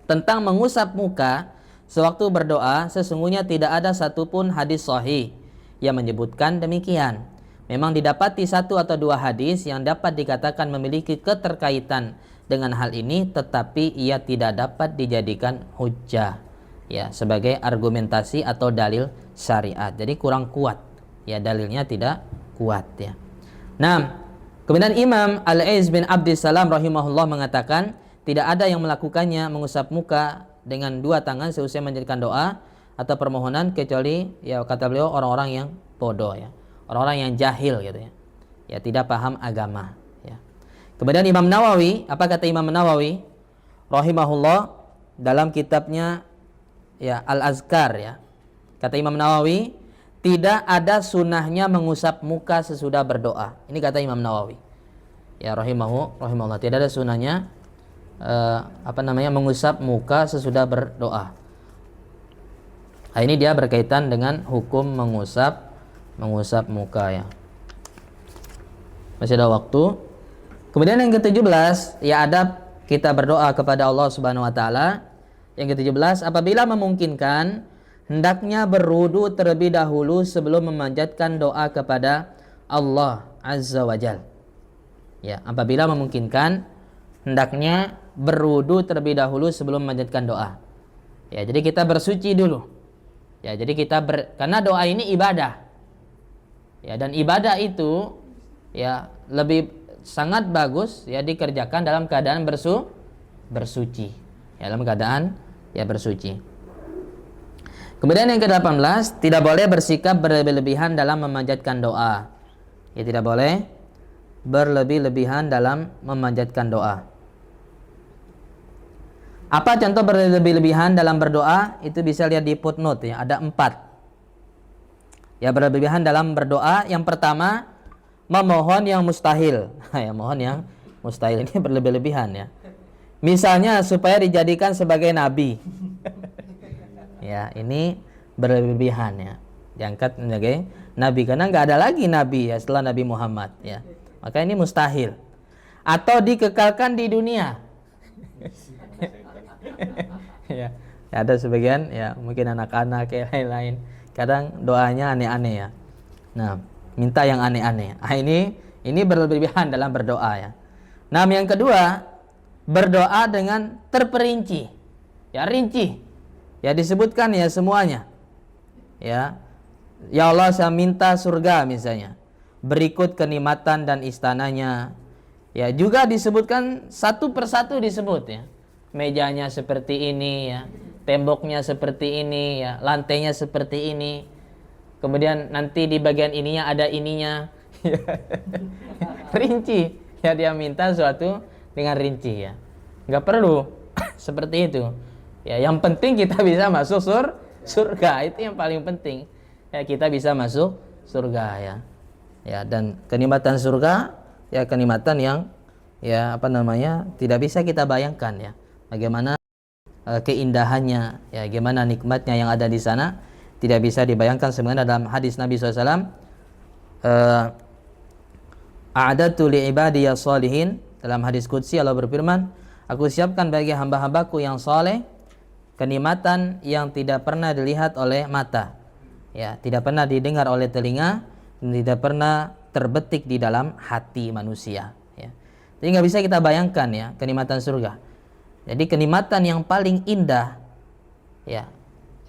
tentang mengusap muka sewaktu berdoa, sesungguhnya tidak ada satupun hadis sahih yang menyebutkan demikian. Memang didapati satu atau dua hadis yang dapat dikatakan memiliki keterkaitan dengan hal ini, tetapi ia tidak dapat dijadikan hujjah, ya, sebagai argumentasi atau dalil syariat. Jadi kurang kuat, ya, dalilnya tidak kuat, ya. Nah, kemudian Imam Al-Aiz bin Abdissalam rahimahullah mengatakan tidak ada yang melakukannya mengusap muka dengan dua tangan seusai menjadikan doa atau permohonan, kecuali, ya, kata beliau, orang-orang yang bodoh, ya, orang-orang yang jahil, gitu, ya, ya, tidak paham agama, ya. Kemudian Imam Nawawi, apa kata Imam Nawawi rahimahullah dalam kitabnya, ya, Al-Azkar, ya, kata Imam Nawawi, tidak ada sunnahnya mengusap muka sesudah berdoa. Ini kata Imam Nawawi, ya, rahimahullah, tidak ada sunnahnya mengusap muka sesudah berdoa. Nah, ini dia berkaitan dengan hukum mengusap muka, ya. Masih ada waktu. Kemudian yang ke-17, ya, adab kita berdoa kepada Allah Subhanahu wa taala. Yang ke-17, apabila memungkinkan, hendaknya berwudu terlebih dahulu sebelum memanjatkan doa kepada Allah Azza wa Jalla. Ya, apabila memungkinkan, hendaknya berwudu terlebih dahulu sebelum memanjatkan doa. Ya, jadi kita bersuci dulu. Ya, jadi karena doa ini ibadah. Ya, dan ibadah itu, ya, lebih sangat bagus, ya, dikerjakan dalam keadaan bersuci. Ya, dalam keadaan, ya, bersuci. Kemudian yang ke-18, tidak boleh bersikap berlebih-lebihan dalam memanjatkan doa. Ya, tidak boleh berlebih-lebihan dalam memanjatkan doa. Apa contoh berlebih-lebihan dalam berdoa? Itu bisa lihat di footnote, ya, ada 4. Ya, berlebihan dalam berdoa. Yang pertama, memohon yang mustahil. Ya, mohon yang mustahil ini berlebih-lebihan, ya. Misalnya supaya dijadikan sebagai nabi. Ya, ini berlebihan, ya. Diangkat sebagai nabi karena nggak ada lagi nabi, ya, setelah Nabi Muhammad, ya. Maka ini mustahil. Atau dikekalkan di dunia. Ya, ada sebagian, ya, mungkin anak-anak, ya, lain-lain. Kadang doanya aneh-aneh, ya. Nah, minta yang aneh-aneh. Ah, ini berlebihan dalam berdoa, ya. Nah, yang kedua, berdoa dengan terperinci. Ya, rinci. Ya, disebutkan, ya, semuanya. Ya. Ya Allah, saya minta surga misalnya. Berikut kenikmatan dan istananya. Ya, juga disebutkan satu persatu disebut, ya. Mejanya seperti ini, ya. Temboknya seperti ini, ya, lantainya seperti ini. Kemudian nanti di bagian ininya ada ininya. Rinci. Ya, dia minta sesuatu dengan rinci, ya. Enggak perlu seperti itu. Ya, yang penting kita bisa masuk surga. Itu yang paling penting. Ya, kita bisa masuk surga, ya. Ya, dan kenikmatan surga, ya, kenikmatan yang, ya, tidak bisa kita bayangkan, ya. Bagaimana keindahannya, ya, bagaimana nikmatnya yang ada di sana, tidak bisa dibayangkan. Sebenarnya dalam hadis Nabi SAW, a'adatu li ibadiyas shalihin, dalam hadis qudsi Allah berfirman, aku siapkan bagi hamba-hambaku yang saleh kenikmatan yang tidak pernah dilihat oleh mata, ya, tidak pernah didengar oleh telinga, dan tidak pernah terbetik di dalam hati manusia, ya. Jadi nggak bisa kita bayangkan, ya, kenikmatan surga. Jadi kenikmatan yang paling indah, ya,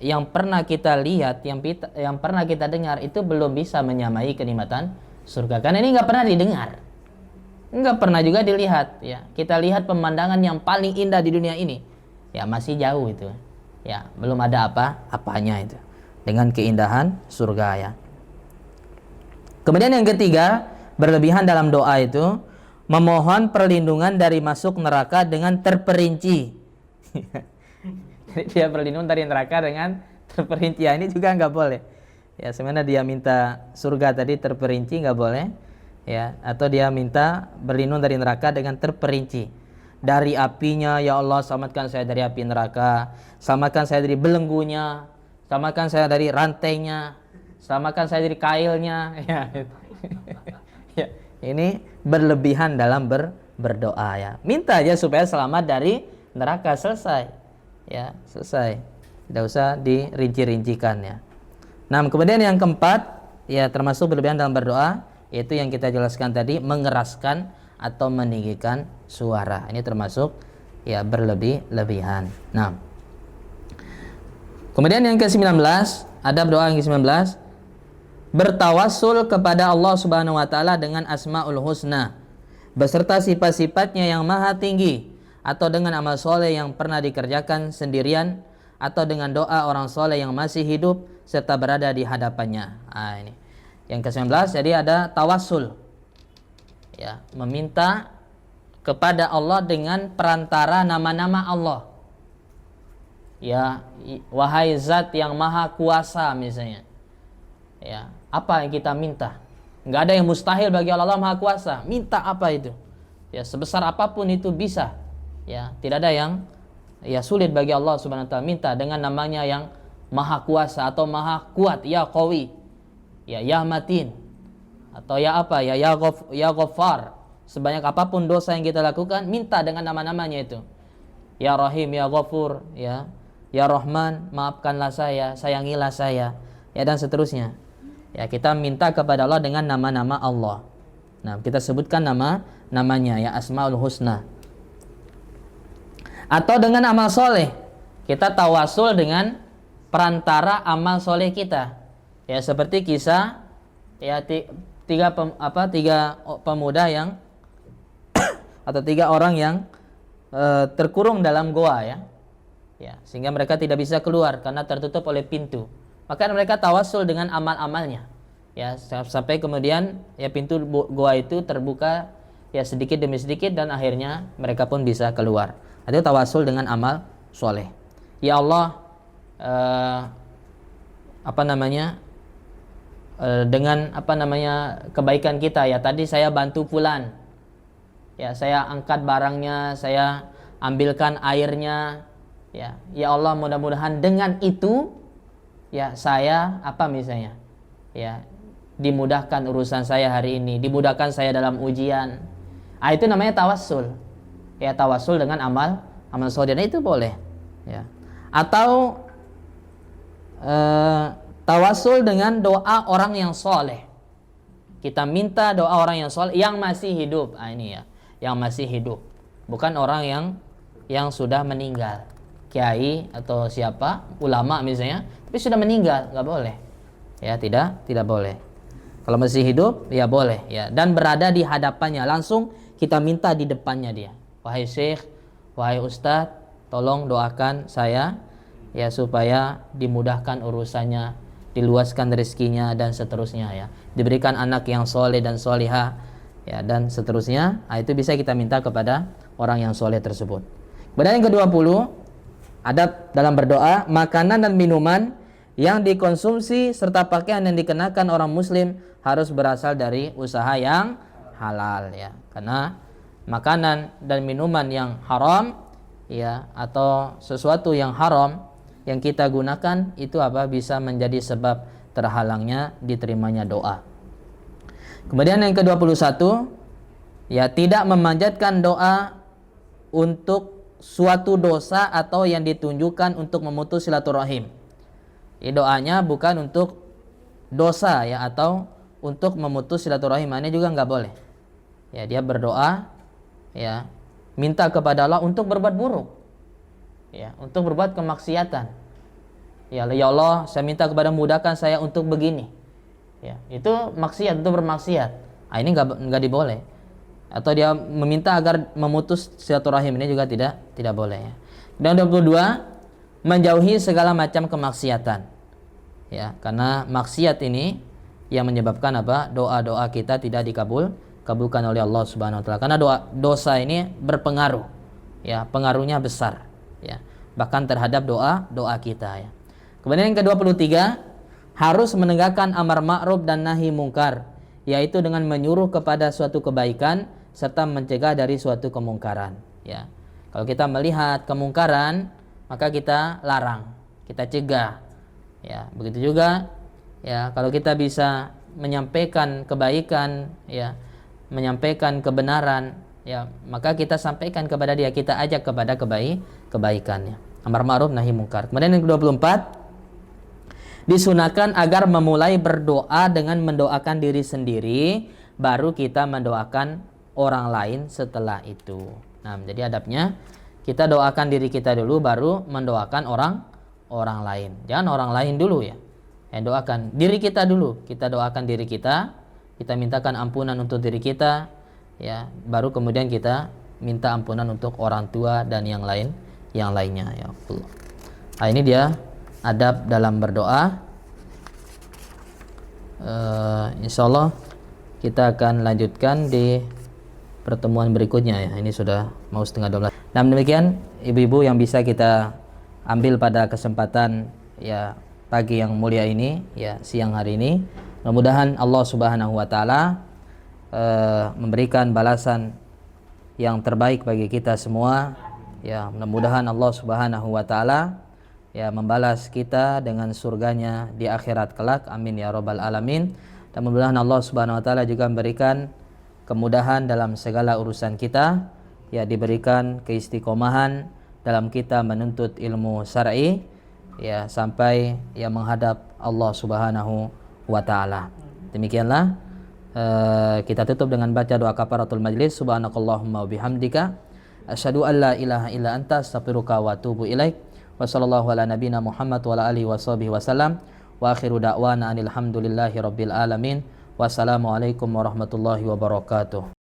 yang pernah kita lihat, yang pernah kita dengar, itu belum bisa menyamai kenikmatan surga. Karena ini nggak pernah didengar, nggak pernah juga dilihat. Ya, kita lihat pemandangan yang paling indah di dunia ini, ya masih jauh itu. Ya, belum ada apa-apanya itu dengan keindahan surga ya. Kemudian yang ketiga, berlebihan dalam doa itu memohon perlindungan dari masuk neraka dengan terperinci. Jadi dia berlindung dari neraka dengan terperinci. Ya, ini juga nggak boleh. Ya, sebenarnya dia minta surga tadi terperinci nggak boleh. Ya, atau dia minta berlindung dari neraka dengan terperinci. Dari apinya, ya Allah selamatkan saya dari api neraka, selamatkan saya dari belenggunya, selamatkan saya dari rantainya, selamatkan saya dari kailnya. Ya, ya, ini berlebihan dalam berdoa ya. Minta aja supaya selamat dari neraka, selesai. Ya, selesai. Tidak usah dirinci-rincikan ya. Nah, kemudian yang keempat, ya termasuk berlebihan dalam berdoa, yaitu yang kita jelaskan tadi, mengeraskan atau meninggikan suara. Ini termasuk ya berlebihan. Nah, kemudian yang ke-19, ada doa yang ke-19, bertawassul kepada Allah Subhanahu wa taala dengan Asmaul Husna beserta sifat-sifatnya yang maha tinggi, atau dengan amal soleh yang pernah dikerjakan sendirian, atau dengan doa orang soleh yang masih hidup serta berada di hadapannya. Nah, ini yang ke-19, jadi ada tawassul. Ya, meminta kepada Allah dengan perantara nama-nama Allah. Ya, wahai zat yang maha kuasa misalnya. Ya, apa yang kita minta? Enggak ada yang mustahil bagi Allah maha kuasa. Minta apa itu? Ya, sebesar apapun itu bisa. Ya, tidak ada yang ya sulit bagi Allah Subhanahu wa taala. Minta dengan namanya yang maha kuasa atau maha kuat, ya qawi, ya matin, atau ya apa, ya ghaffar. Sebanyak apapun dosa yang kita lakukan, minta dengan nama-namanya itu. Ya Rahim, ya Ghafur, ya Rahman, maafkanlah saya, sayangilah saya, ya dan seterusnya. Ya, kita minta kepada Allah dengan nama-nama Allah. Nah, kita sebutkan namanya ya Asmaul Husna. Atau dengan amal soleh, kita tawasul dengan perantara amal soleh kita. Ya, seperti kisah ya tiga pemuda yang atau 3 orang yang terkurung dalam goa ya. Ya, sehingga mereka tidak bisa keluar karena tertutup oleh pintu. Maka mereka tawasul dengan amal-amalnya. Ya, sampai kemudian ya pintu goa itu terbuka ya sedikit demi sedikit dan akhirnya mereka pun bisa keluar. Itu tawasul dengan amal soleh. Ya Allah, dengan kebaikan kita ya, tadi saya bantu fulan. Ya, saya angkat barangnya, saya ambilkan airnya. Ya, ya Allah, mudah-mudahan dengan itu ya saya misalnya? Ya, dimudahkan urusan saya hari ini, dimudahkan saya dalam ujian. Itu namanya tawassul. Ya, tawassul dengan amal soleh, itu boleh. Ya. Atau tawassul dengan doa orang yang soleh. Kita minta doa orang yang soleh yang masih hidup. Ini ya, yang masih hidup, bukan orang yang sudah meninggal, kiai atau siapa, ulama misalnya, tapi sudah meninggal, nggak boleh. Ya, tidak boleh. Kalau masih hidup, ya boleh. Ya, dan berada di hadapannya, langsung kita minta di depannya dia. Wahai Syekh, wahai Ustadz, tolong doakan saya ya supaya dimudahkan urusannya, diluaskan rezekinya dan seterusnya ya. Diberikan anak yang soleh dan solihah ya dan seterusnya. Itu bisa kita minta kepada orang yang soleh tersebut. Kemudian yang ke-20, adab dalam berdoa, makanan dan minuman yang dikonsumsi serta pakaian yang dikenakan orang muslim harus berasal dari usaha yang halal ya. Karena makanan dan minuman yang haram ya atau sesuatu yang haram yang kita gunakan itu bisa menjadi sebab terhalangnya diterimanya doa. Kemudian yang ke-21 ya, tidak memanjatkan doa untuk suatu dosa atau yang ditunjukkan untuk memutus silaturahim. Doanya bukan untuk dosa ya atau untuk memutus silaturahim, ini juga nggak boleh. Ya, dia berdoa ya minta kepada Allah untuk berbuat buruk. Ya, untuk berbuat kemaksiatan. Ya Allah, saya minta kepada mudahkan saya untuk begini. ya, itu maksiat, itu bermaksiat. Nah, ini nggak diboleh. Atau dia meminta agar memutus silaturahim, ini juga tidak boleh ya. Dan 22, menjauhi segala macam kemaksiatan. Ya, karena maksiat ini yang menyebabkan apa? Doa-doa kita tidak dikabulkan oleh Allah Subhanahu wa taala. Karena dosa ini berpengaruh. Ya, pengaruhnya besar ya. Bahkan terhadap doa kita ya. Kemudian yang ke-23, harus menegakkan amar ma'ruf dan nahi mungkar, yaitu dengan menyuruh kepada suatu kebaikan serta mencegah dari suatu kemungkaran ya. Kalau kita melihat kemungkaran, maka kita larang, kita cegah ya. Begitu juga ya, kalau kita bisa menyampaikan kebaikan ya, menyampaikan kebenaran ya, maka kita sampaikan kepada dia, kita ajak kepada kebaikannya. Amar ma'ruf nahi mungkar. Kemudian yang ke-24, disunahkan agar memulai berdoa dengan mendoakan diri sendiri, baru kita mendoakan orang lain setelah itu. Nah, jadi adabnya kita doakan diri kita dulu, baru mendoakan orang lain. Jangan orang lain dulu ya. Doakan diri kita dulu. Kita doakan diri kita, kita mintakan ampunan untuk diri kita ya, baru kemudian kita minta ampunan untuk orang tua dan yang lainnya ya. Nah, ini dia adab dalam berdoa. Insyaallah kita akan lanjutkan di pertemuan berikutnya ya. Ini sudah mau 11:30. Nah, demikian ibu-ibu yang bisa kita ambil pada kesempatan ya pagi yang mulia ini ya, siang hari ini. Mudah-mudahan Allah Subhanahu wa taala memberikan balasan yang terbaik bagi kita semua ya. Mudah-mudahan Allah Subhanahu wa taala ya membalas kita dengan surganya di akhirat kelak. Amin ya rabbal alamin. Dan mudah-mudahan Allah Subhanahu wa taala juga memberikan kemudahan dalam segala urusan kita ya, diberikan keistiqomahan dalam kita menuntut ilmu syar'i ya, sampai ya menghadap Allah Subhanahu wa taala. Demikianlah kita tutup dengan baca doa kafaratul majlis. Subhanakallahumma wa bihamdika asyhadu an la ilaha illa anta astaghfiruka wa atubu ilaik. Wa sallallahu ala nabiyina Muhammad wa ala alihi washabihi wasallam. Wa akhiru da'wana alhamdulillahi rabbil alamin. Wassalamualaikum warahmatullahi wabarakatuh.